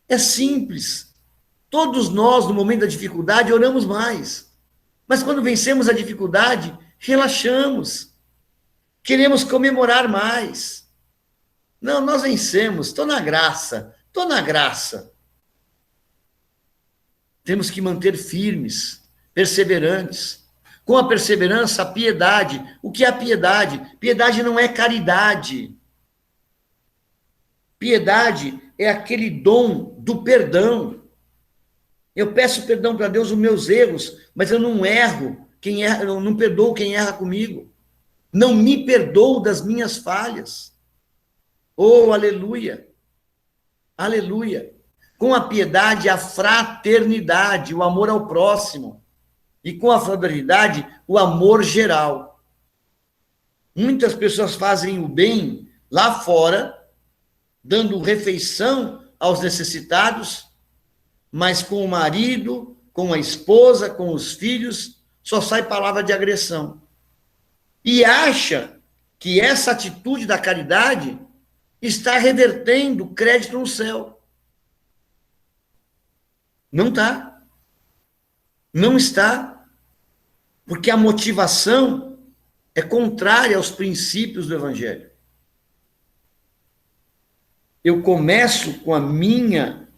É simples. Todos nós, no momento da dificuldade, oramos mais. Mas quando vencemos a dificuldade, relaxamos. Queremos comemorar mais. Não, nós vencemos. Estou na graça. Estou na graça. Temos que manter firmes, perseverantes. Com a perseverança, a piedade. O que é a piedade? Piedade não é caridade. Piedade é aquele dom do perdão. Eu peço perdão para Deus os meus erros, mas eu não erro. Eu não perdoo quem erra comigo. Não me perdoo das minhas falhas. Oh, aleluia. Aleluia. Com a piedade, a fraternidade, o amor ao próximo. E com a fraternidade, o amor geral. Muitas pessoas fazem o bem lá fora, dando refeição aos necessitados, mas com o marido, com a esposa, com os filhos, só sai palavra de agressão. E acha que essa atitude da caridade está revertendo crédito no céu. Não está. Não está, porque a motivação é contrária aos princípios do Evangelho. Eu começo com a minha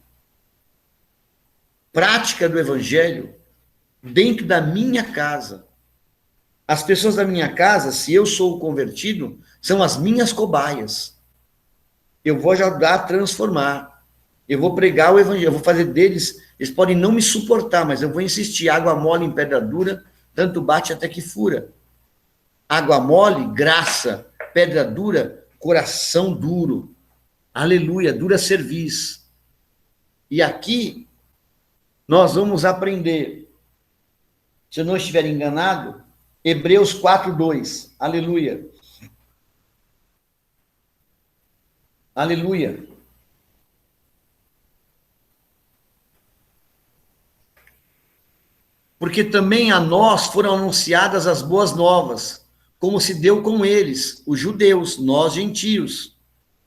prática do Evangelho dentro da minha casa. As pessoas da minha casa, se eu sou o convertido, são as minhas cobaias. Eu vou ajudar a transformar. Eu vou pregar o Evangelho, eu vou fazer deles, eles podem não me suportar, mas eu vou insistir. Água mole em pedra dura, tanto bate até que fura. Água mole, graça. Pedra dura, coração duro. Aleluia, dura cerviz. E aqui, nós vamos aprender, se eu não estiver enganado, Hebreus 4:2. Aleluia. Aleluia. Porque também a nós foram anunciadas as boas novas, como se deu com eles, os judeus, nós gentios.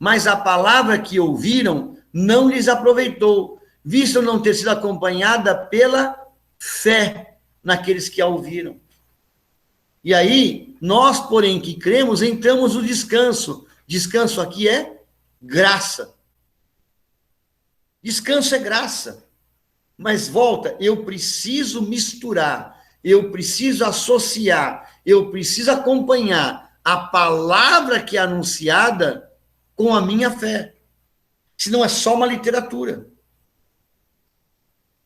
Mas a palavra que ouviram não lhes aproveitou, visto não ter sido acompanhada pela fé naqueles que a ouviram. E aí, nós, porém, que cremos, entramos no descanso. Descanso aqui é graça. Descanso é graça. Mas volta, eu preciso misturar, eu preciso associar, eu preciso acompanhar a palavra que é anunciada com a minha fé. Senão é só uma literatura.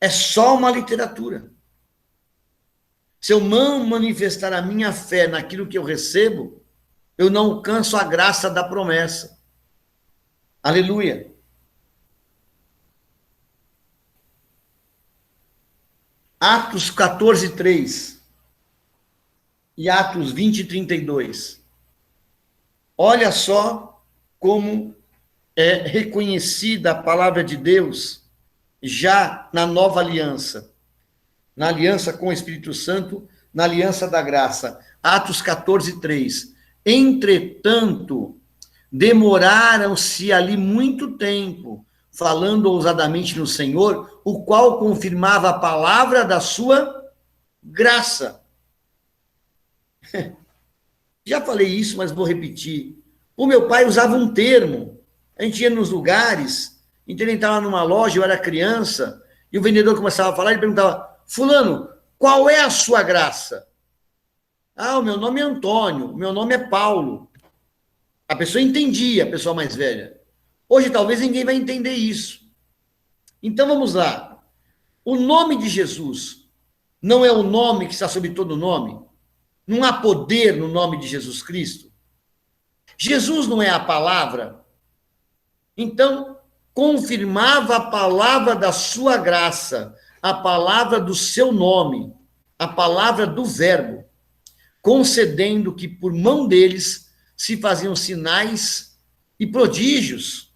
É só uma literatura. Se eu não manifestar a minha fé naquilo que eu recebo, eu não alcanço a graça da promessa. Aleluia. Atos 14, 3 e Atos 20, 32. Olha só como é reconhecida a palavra de Deus já na nova aliança. Na aliança com o Espírito Santo, na aliança da graça. Atos 14, 3. Entretanto, demoraram-se ali muito tempo, falando ousadamente no Senhor, o qual confirmava a palavra da sua graça. Já falei isso, mas vou repetir. O meu pai usava um termo. A gente ia nos lugares, a gente entrava numa loja, eu era criança, e o vendedor começava a falar, ele perguntava, fulano, qual é a sua graça? Ah, o meu nome é Antônio, o meu nome é Paulo. A pessoa entendia, a pessoa mais velha. Hoje talvez ninguém vai entender isso. Então vamos lá. O nome de Jesus não é o nome que está sobre todo nome? Não há poder no nome de Jesus Cristo? Jesus não é a palavra? Então, confirmava a palavra da sua graça, a palavra do seu nome, a palavra do verbo, concedendo que por mão deles se faziam sinais e prodígios.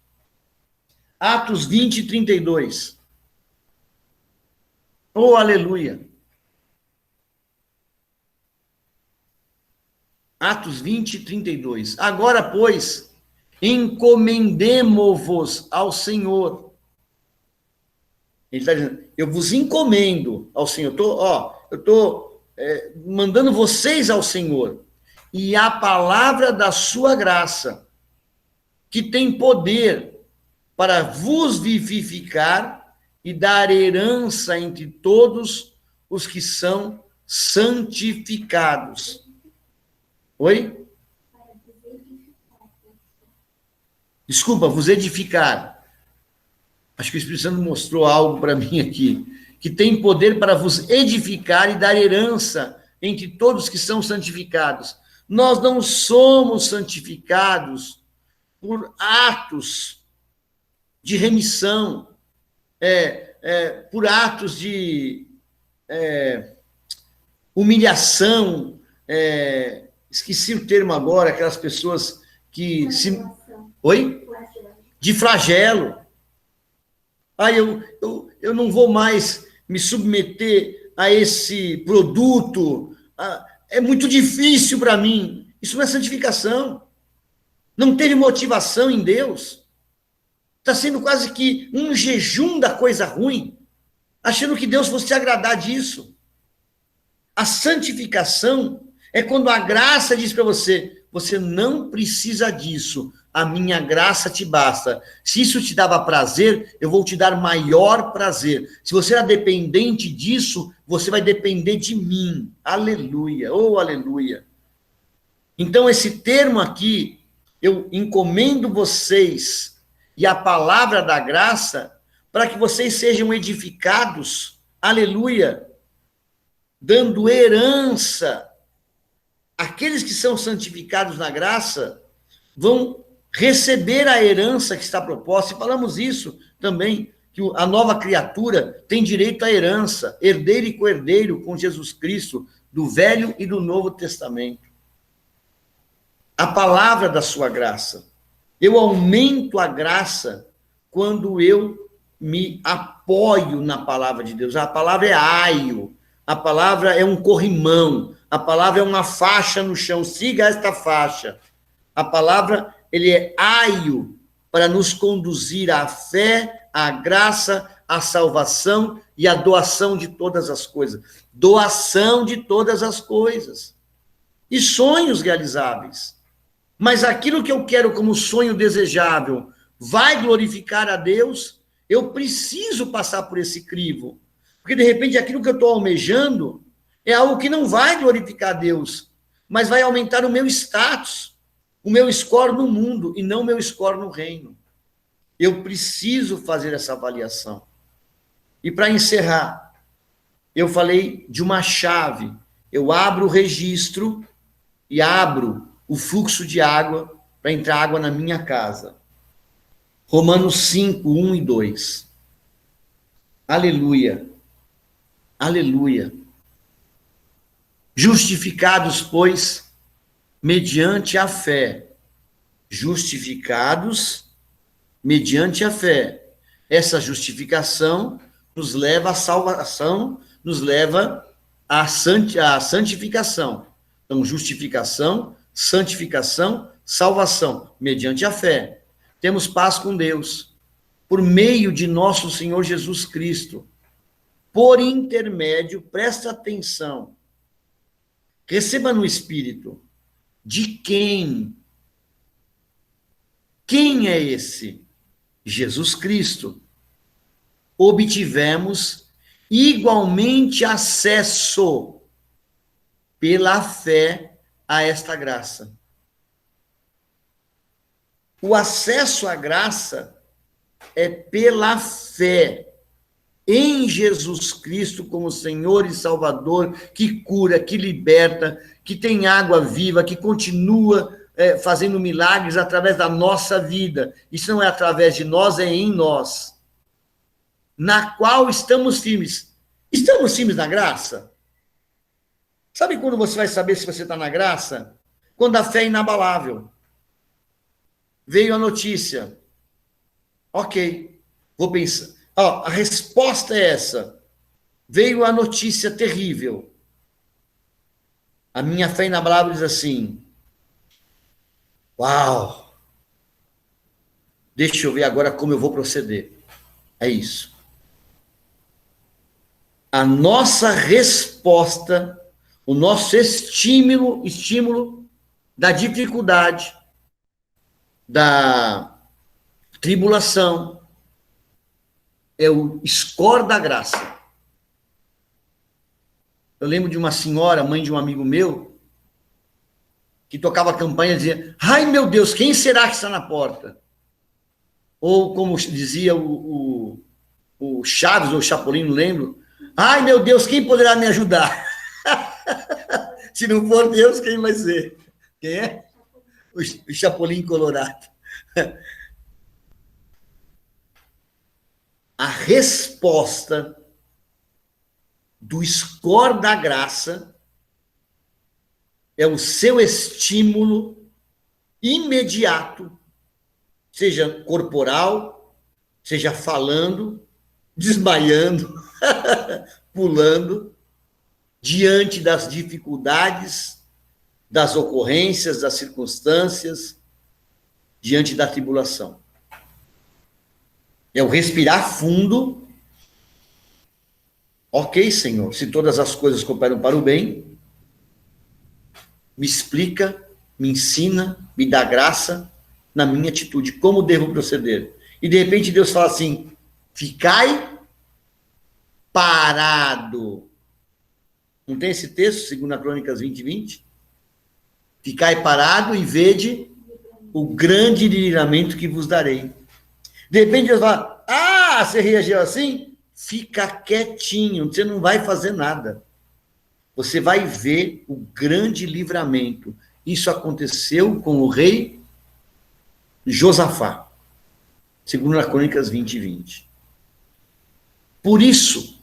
Atos 20, 32. Oh, aleluia. Atos 20, 32. Agora, pois, encomendemo-vos ao Senhor. Ele está dizendo, eu vos encomendo ao Senhor. Eu estou mandando vocês ao Senhor. E a palavra da sua graça, que tem poder para vos vivificar e dar herança entre todos os que são santificados. Oi? Desculpa, vos edificar. Acho que o Espírito Santo mostrou algo para mim aqui, que tem poder para vos edificar e dar herança entre todos que são santificados. Nós não somos santificados por atos de remissão, por atos de humilhação, esqueci o termo agora, aquelas pessoas que se... Oi? De flagelo. Eu não vou mais me submeter a esse produto, é muito difícil para mim. Isso não é santificação. Não teve motivação em Deus. Está sendo quase que um jejum da coisa ruim, achando que Deus fosse se agradar disso. A santificação é quando a graça diz para você, você não precisa disso, a minha graça te basta. Se isso te dava prazer, eu vou te dar maior prazer. Se você era dependente disso, você vai depender de mim. Aleluia, oh aleluia. Então esse termo aqui, eu encomendo vocês e a palavra da graça para que vocês sejam edificados, aleluia, dando herança. Aqueles que são santificados na graça vão receber a herança que está proposta, e falamos isso também, que a nova criatura tem direito à herança, herdeiro e co-herdeiro com Jesus Cristo, do Velho e do Novo Testamento. A palavra da sua graça. Eu aumento a graça quando eu me apoio na palavra de Deus. A palavra é aio, a palavra é um corrimão, a palavra é uma faixa no chão, siga esta faixa. A palavra, ele é aio para nos conduzir à fé, à graça, à salvação e à doação de todas as coisas. Doação de todas as coisas. E sonhos realizáveis. Mas aquilo que eu quero como sonho desejável vai glorificar a Deus, eu preciso passar por esse crivo. Porque, de repente, aquilo que eu estou almejando é algo que não vai glorificar a Deus, mas vai aumentar o meu status, o meu score no mundo, e não o meu score no reino. eu preciso fazer essa avaliação. E para encerrar, eu falei de uma chave. Eu abro o registro e abro o fluxo de água para entrar água na minha casa. Romanos 5, 1 e 2. Aleluia. Aleluia. Justificados, pois, mediante a fé. Justificados mediante a fé. Essa justificação nos leva à salvação, nos leva à santificação. Então, justificação, santificação, salvação, mediante a fé. Temos paz com Deus, por meio de nosso Senhor Jesus Cristo. Por intermédio, presta atenção, receba no Espírito, de quem? Quem é esse? Jesus Cristo. Obtivemos igualmente acesso pela fé a esta graça. O acesso à graça é pela fé em Jesus Cristo como Senhor e Salvador, que cura, que liberta, que tem água viva, que continua fazendo milagres através da nossa vida. Isso não é através de nós, é em nós. Na qual estamos firmes. Estamos firmes na graça? Sabe quando você vai saber se você está na graça? Quando a fé é inabalável. Veio a notícia. Ok, vou pensar. A resposta é essa. Veio a notícia terrível. A minha fé inabalável diz assim: uau! Deixa eu ver agora como eu vou proceder. É isso. A nossa resposta, o nosso estímulo da dificuldade, da tribulação, é o score da graça. Eu lembro de uma senhora, mãe de um amigo meu, que tocava a campanha e dizia: ai meu Deus, quem será que está na porta? Ou como dizia o Chaves, ou o Chapolin, não lembro: ai meu Deus, quem poderá me ajudar? Se não for Deus, quem vai ser? Quem é? O Chapolin Colorado. A resposta do score da graça é o seu estímulo imediato, seja corporal, seja falando, desmaiando, pulando, diante das dificuldades, das ocorrências, das circunstâncias, diante da tribulação. É o respirar fundo. Ok, Senhor, se todas as coisas cooperam para o bem, me explica, me ensina, me dá graça na minha atitude, como devo proceder. E de repente Deus fala assim: ficai parado. Não tem esse texto, 2 Crônicas 20, 20? Ficai parado e vede o grande livramento que vos darei. De repente Deus fala: ah, você reagiu assim? Fica quietinho, você não vai fazer nada. Você vai ver o grande livramento. Isso aconteceu com o rei Josafá, 2 Crônicas 20, 20. Por isso,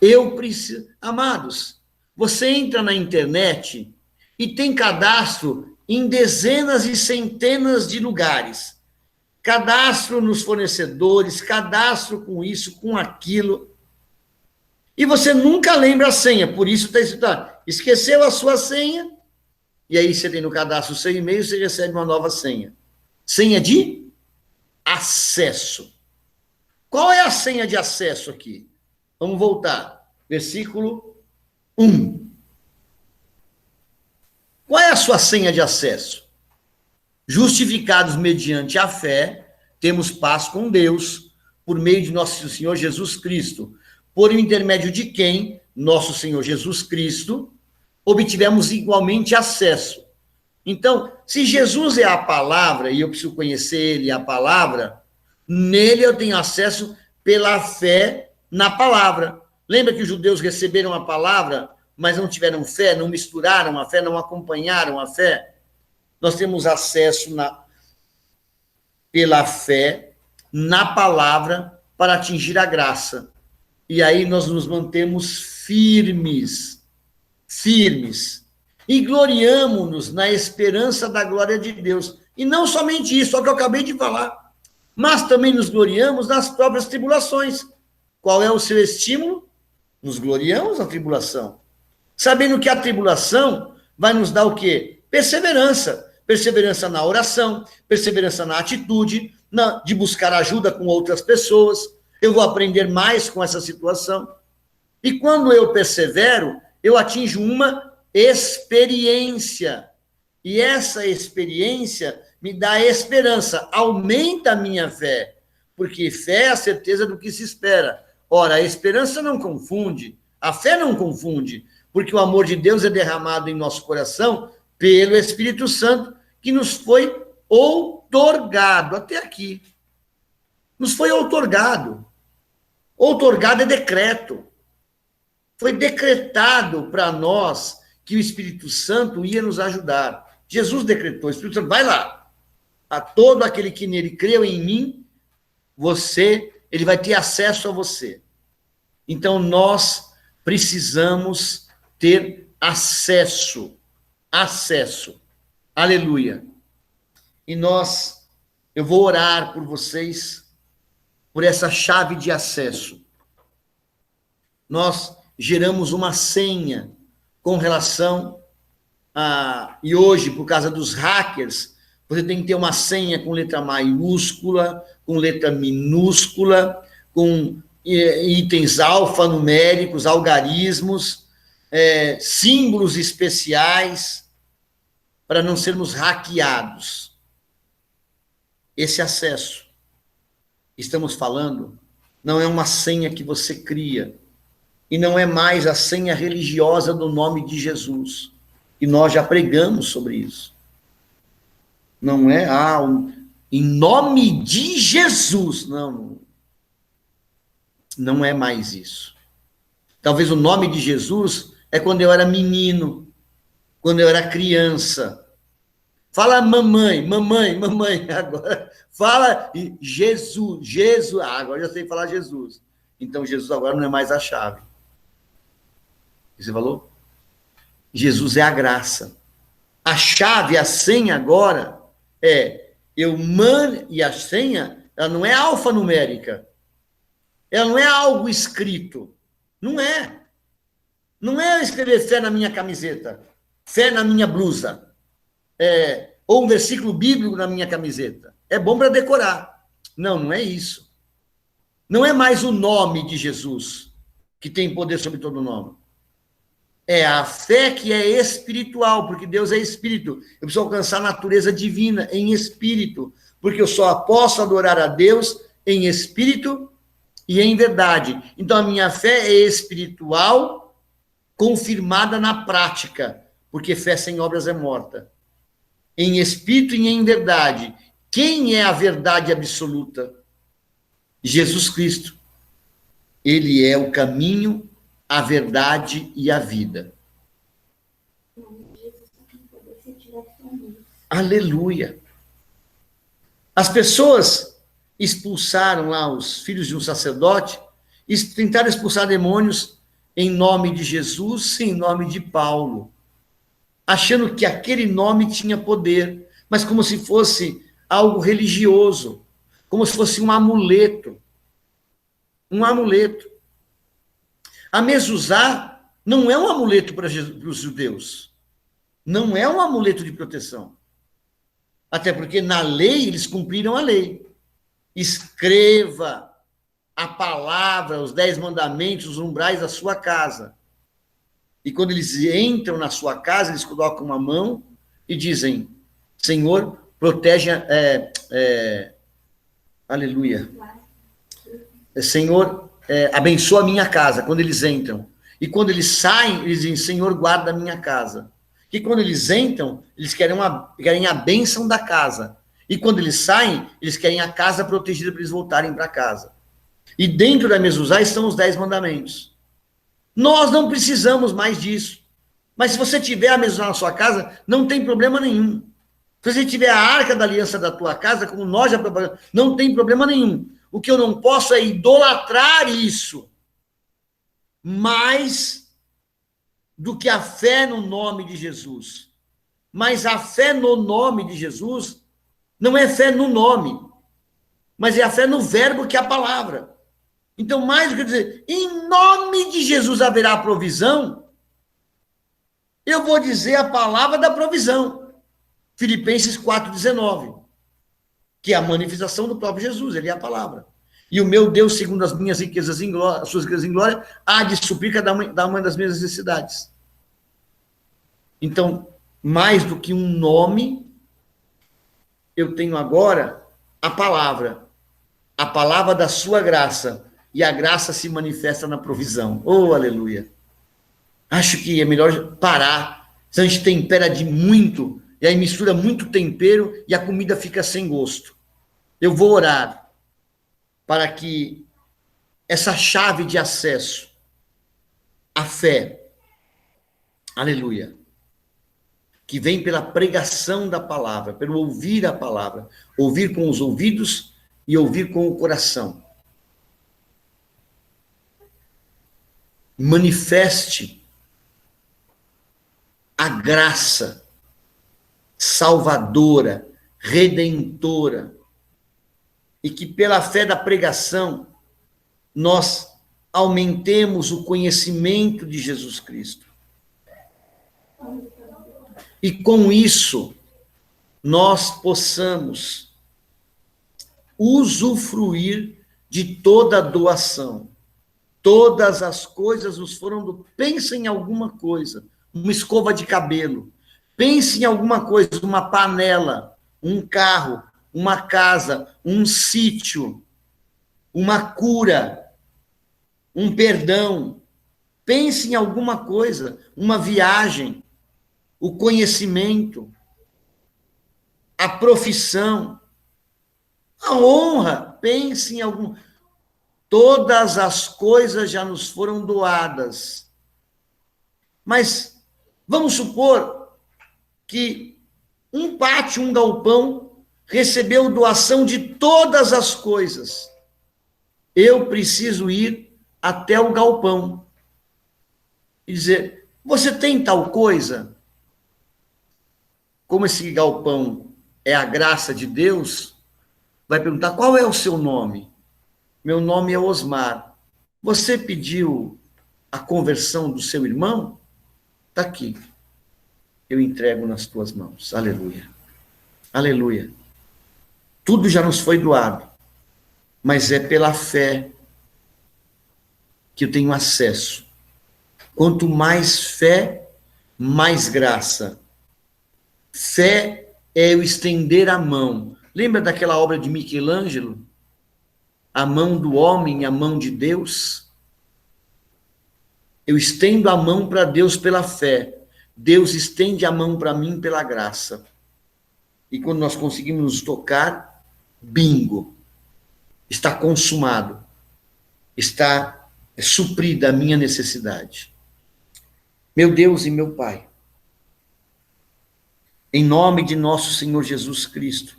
eu preciso... Amados, você entra na internet e tem cadastro em dezenas e centenas de lugares. Cadastro nos fornecedores, cadastro com isso, com aquilo. E você nunca lembra a senha, por isso está escrito: esqueceu a sua senha, e aí você tem no cadastro o seu e-mail, você recebe uma nova senha. Senha de acesso. Qual é a senha de acesso aqui? Vamos voltar. Versículo 1. Qual é a sua senha de acesso? Justificados mediante a fé, temos paz com Deus, por meio de nosso Senhor Jesus Cristo, por intermédio de quem, nosso Senhor Jesus Cristo, obtivemos igualmente acesso. Então, se Jesus é a palavra, e eu preciso conhecer ele, a palavra, Nele eu tenho acesso pela fé na palavra. Lembra que os judeus receberam a palavra, mas não tiveram fé, não misturaram a fé, não acompanharam a fé? Nós temos acesso pela fé na palavra para atingir a graça. E aí nós nos mantemos firmes, e gloriamo-nos na esperança da glória de Deus. E não somente isso, só que eu acabei de falar, mas também nos gloriamos nas próprias tribulações. Qual é o seu estímulo? Nos gloriamos na tribulação, sabendo que a tribulação vai nos dar o quê? Perseverança. Perseverança na oração, perseverança na atitude, de buscar ajuda com outras pessoas. Eu vou aprender mais com essa situação. E quando eu persevero, eu atinjo uma experiência. E essa experiência me dá esperança, aumenta a minha fé, porque fé é a certeza do que se espera. Ora, a esperança não confunde, a fé não confunde, porque o amor de Deus é derramado em nosso coração pelo Espírito Santo, que nos foi outorgado até aqui. Nos foi outorgado. Outorgado é decreto. Foi decretado para nós que o Espírito Santo ia nos ajudar. Jesus decretou, o Espírito Santo, vai lá. A todo aquele que nele creu em mim, ele vai ter acesso a você. Então, nós precisamos ter acesso. Aleluia. E eu vou orar por vocês, por essa chave de acesso. Nós geramos uma senha com relação e hoje, por causa dos hackers, você tem que ter uma senha com letra maiúscula, com letra minúscula, com itens alfanuméricos, algarismos, símbolos especiais, para não sermos hackeados. Esse acesso, estamos falando, não é uma senha que você cria, e não é mais a senha religiosa do nome de Jesus. E nós já pregamos sobre isso. Não é, em nome de Jesus. Não é mais isso. Talvez o nome de Jesus é quando eu era menino, quando eu era criança. Fala mamãe. Agora fala Jesus. Agora já sei falar Jesus. Então Jesus agora não é mais a chave. Você falou? Jesus é a graça. A chave, a senha agora e a senha, ela não é alfanumérica. Ela não é algo escrito. Não é. Não é escrever fé na minha camiseta, fé na minha blusa, ou um versículo bíblico na minha camiseta. É bom para decorar. Não é isso. Não é mais o nome de Jesus que tem poder sobre todo nome. É a fé que é espiritual, porque Deus é espírito. Eu preciso alcançar a natureza divina em espírito, porque eu só posso adorar a Deus em espírito e em verdade. Então, a minha fé é espiritual, confirmada na prática, porque fé sem obras é morta. Em espírito e em verdade. Quem é a verdade absoluta? Jesus Cristo. Ele é o caminho, a verdade e a vida. Aleluia. As pessoas expulsaram lá os filhos de um sacerdote e tentaram expulsar demônios em nome de Jesus, em nome de Paulo, achando que aquele nome tinha poder, mas como se fosse algo religioso, como se fosse um amuleto. Um amuleto. A mezuzá não é um amuleto para os judeus. Não é um amuleto de proteção. Até porque na lei eles cumpriram a lei. Escreva a palavra, os 10 mandamentos, os umbrais da sua casa. E quando eles entram na sua casa, eles colocam uma mão e dizem: Senhor, proteja, aleluia. Senhor, abençoa a minha casa, quando eles entram. E quando eles saem, eles dizem: Senhor, guarda a minha casa. Que quando eles entram, eles querem a bênção da casa. E quando eles saem, eles querem a casa protegida para eles voltarem para casa. E dentro da mezuzá estão os 10 mandamentos. Nós não precisamos mais disso. Mas se você tiver a mezuzá na sua casa, não tem problema nenhum. Se você tiver a arca da aliança da tua casa, como nós já preparamos, não tem problema nenhum. O que eu não posso é idolatrar isso. Mais do que a fé no nome de Jesus. Mas a fé no nome de Jesus não é fé no nome, mas é a fé no verbo que é a palavra. Então, mais do que dizer, em nome de Jesus haverá provisão, eu vou dizer a palavra da provisão. Filipenses 4,19, que é a manifestação do próprio Jesus, ele é a palavra. E o meu Deus, segundo as minhas riquezas em glória, as suas riquezas em glória, há de suprir cada uma das minhas necessidades. Então, mais do que um nome, eu tenho agora a palavra da sua graça, e a graça se manifesta na provisão. Oh, aleluia! Acho que é melhor parar, senão a gente tempera de muito, e aí mistura muito tempero, e a comida fica sem gosto. Eu vou orar para que essa chave de acesso à fé, aleluia, que vem pela pregação da palavra, pelo ouvir a palavra, ouvir com os ouvidos e ouvir com o coração. Manifeste a graça salvadora, redentora, e que pela fé da pregação nós aumentemos o conhecimento de Jesus Cristo. E com isso, nós possamos usufruir de toda a doação. Todas as coisas nos foram do... Pensa em alguma coisa, uma escova de cabelo. Pense em alguma coisa, uma panela, um carro, uma casa, um sítio, uma cura, um perdão. Pense em alguma coisa, uma viagem, o conhecimento, a profissão, a honra. Pense em algum... Todas as coisas já nos foram doadas. Mas vamos supor que um pátio, um galpão, recebeu doação de todas as coisas. Eu preciso ir até o galpão e dizer, você tem tal coisa? Como esse galpão é a graça de Deus, vai perguntar, qual é o seu nome? Meu nome é Osmar. Você pediu a conversão do seu irmão? Está aqui. Eu entrego nas tuas mãos. Aleluia. Aleluia. Tudo já nos foi doado, mas é pela fé que eu tenho acesso. Quanto mais fé, mais graça. Fé é eu estender a mão. Lembra daquela obra de Michelangelo? A mão do homem, a mão de Deus? Eu estendo a mão para Deus pela fé. Deus estende a mão para mim pela graça. E quando nós conseguimos nos tocar, bingo, está consumado, está suprida a minha necessidade. Meu Deus e meu Pai, em nome de nosso Senhor Jesus Cristo,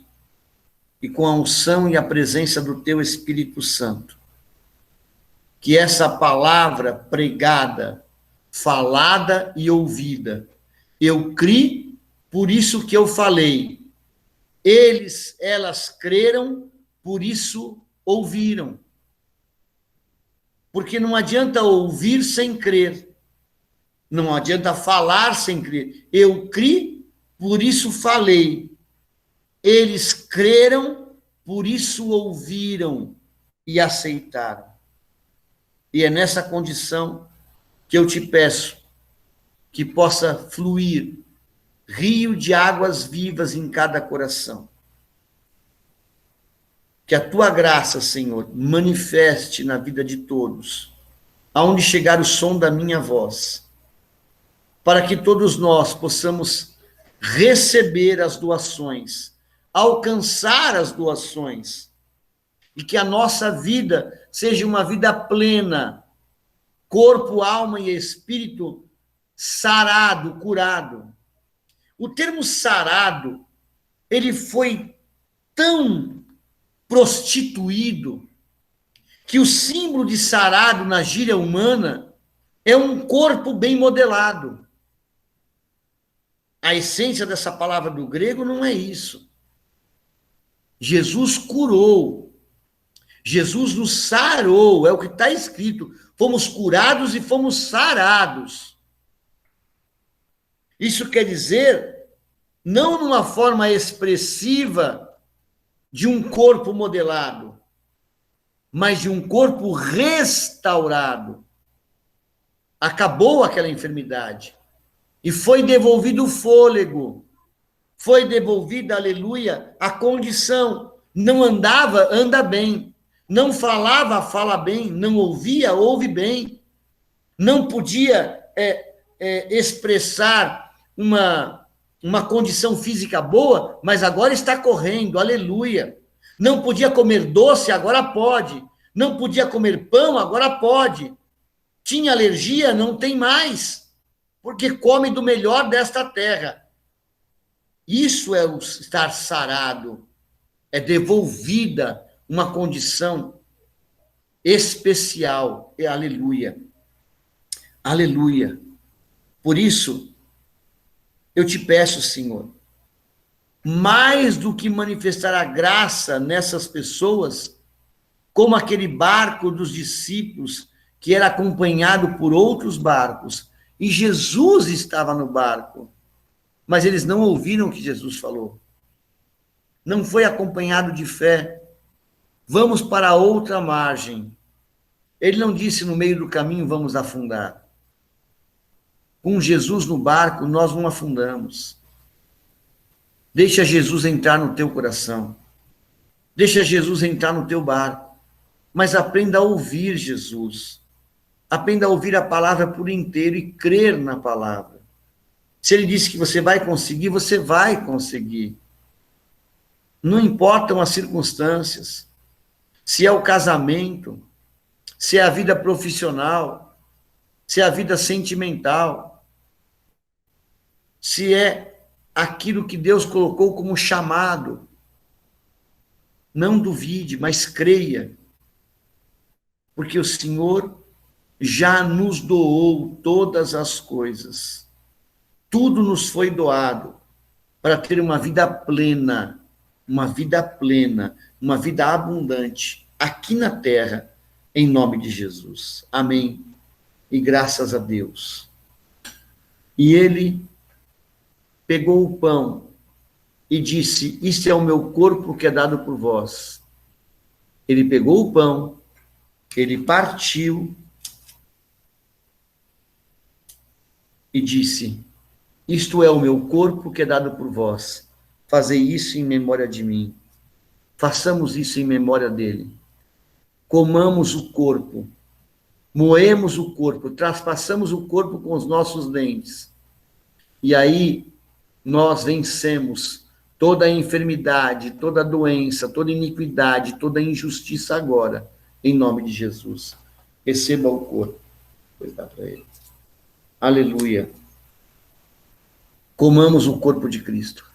e com a unção e a presença do Teu Espírito Santo, que essa palavra pregada, falada e ouvida, eu criei, por isso que eu falei, elas creram, por isso ouviram. Porque não adianta ouvir sem crer, não adianta falar sem crer. Eu criei, por isso falei. Eles creram, por isso ouviram e aceitaram. E é nessa condição que eu te peço que possa fluir rio de águas vivas em cada coração. Que a tua graça, Senhor, manifeste na vida de todos, aonde chegar o som da minha voz, para que todos nós possamos receber as doações, alcançar as doações e que a nossa vida seja uma vida plena, corpo, alma e espírito sarado, curado. O termo sarado, ele foi tão prostituído que o símbolo de sarado na gíria humana é um corpo bem modelado. A essência dessa palavra do grego não é isso. Jesus curou. Jesus nos sarou, é o que está escrito. Fomos curados e fomos sarados. Isso quer dizer, não numa forma expressiva de um corpo modelado, mas de um corpo restaurado. Acabou aquela enfermidade. E foi devolvido o fôlego. Foi devolvida, aleluia, a condição. Não andava, anda bem. Não falava, fala bem. Não ouvia, ouve bem. Não podia expressar uma condição física boa, mas agora está correndo, aleluia. Não podia comer doce, agora pode. Não podia comer pão, agora pode. Tinha alergia, não tem mais, porque come do melhor desta terra. Isso é o estar sarado, é devolvida uma condição especial, aleluia. Aleluia. Por isso, eu te peço, Senhor, mais do que manifestar a graça nessas pessoas, como aquele barco dos discípulos, que era acompanhado por outros barcos, e Jesus estava no barco, mas eles não ouviram o que Jesus falou. Não foi acompanhado de fé. Vamos para a outra margem. Ele não disse no meio do caminho, vamos afundar. Com Jesus no barco, nós não afundamos. Deixa Jesus entrar no teu coração. Deixa Jesus entrar no teu barco. Mas aprenda a ouvir Jesus. Aprenda a ouvir a palavra por inteiro e crer na palavra. Se ele disse que você vai conseguir, você vai conseguir. Não importam as circunstâncias. Se é o casamento, se é a vida profissional, se é a vida sentimental, se é aquilo que Deus colocou como chamado. Não duvide, mas creia. Porque o Senhor já nos doou todas as coisas. Tudo nos foi doado para ter uma vida plena, uma vida abundante, aqui na terra, em nome de Jesus. Amém. E graças a Deus. E ele pegou o pão e disse, isso é o meu corpo que é dado por vós. Ele pegou o pão, ele partiu e disse, isto é o meu corpo que é dado por vós. Fazei isso em memória de mim. Façamos isso em memória dele. Comamos o corpo, moemos o corpo, traspassamos o corpo com os nossos dentes. E aí nós vencemos toda a enfermidade, toda a doença, toda a iniquidade, toda a injustiça agora, em nome de Jesus. Receba o corpo. Pois dá para ele. Aleluia. Comamos o corpo de Cristo.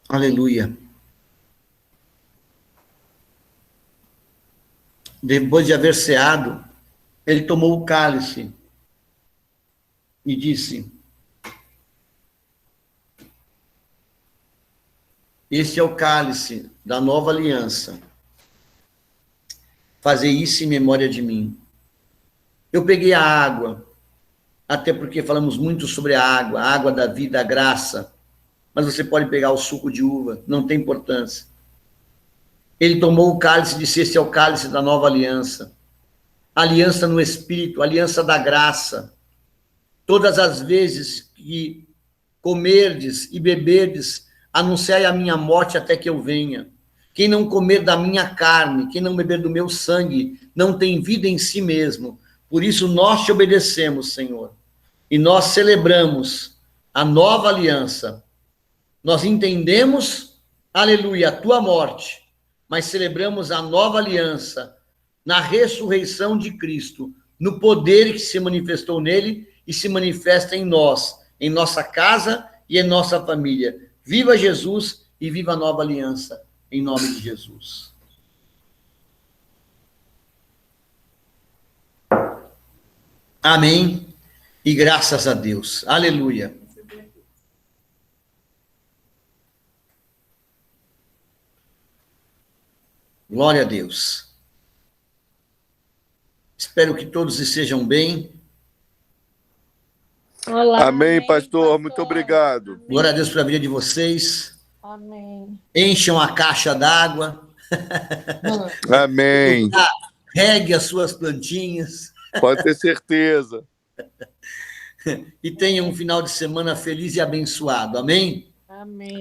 Aleluia. Depois de haver ceado, ele tomou o cálice e disse, este é o cálice da nova aliança. Fazei isso em memória de mim. Eu peguei a água, até porque falamos muito sobre a água da vida, a graça. Mas você pode pegar o suco de uva, não tem importância. Ele tomou o cálice e disse, esse é o cálice da nova aliança. Aliança no Espírito, aliança da graça. Todas as vezes que comerdes e beberdes, anunciai a minha morte até que eu venha. Quem não comer da minha carne, quem não beber do meu sangue, não tem vida em si mesmo. Por isso nós te obedecemos, Senhor. E nós celebramos a nova aliança. Nós entendemos, aleluia, a tua morte, mas celebramos a nova aliança na ressurreição de Cristo, no poder que se manifestou nele e se manifesta em nós, em nossa casa e em nossa família. Viva Jesus e viva a nova aliança, em nome de Jesus. Amém. E graças a Deus. Aleluia. Glória a Deus. Espero que todos estejam bem. Olá. Amém, pastor. Muito obrigado. Glória a Deus pela vida de vocês. Amém. Encham a caixa d'água. Amém. Regue as suas plantinhas. Pode ter certeza. E tenham um final de semana feliz e abençoado. Amém? Amém.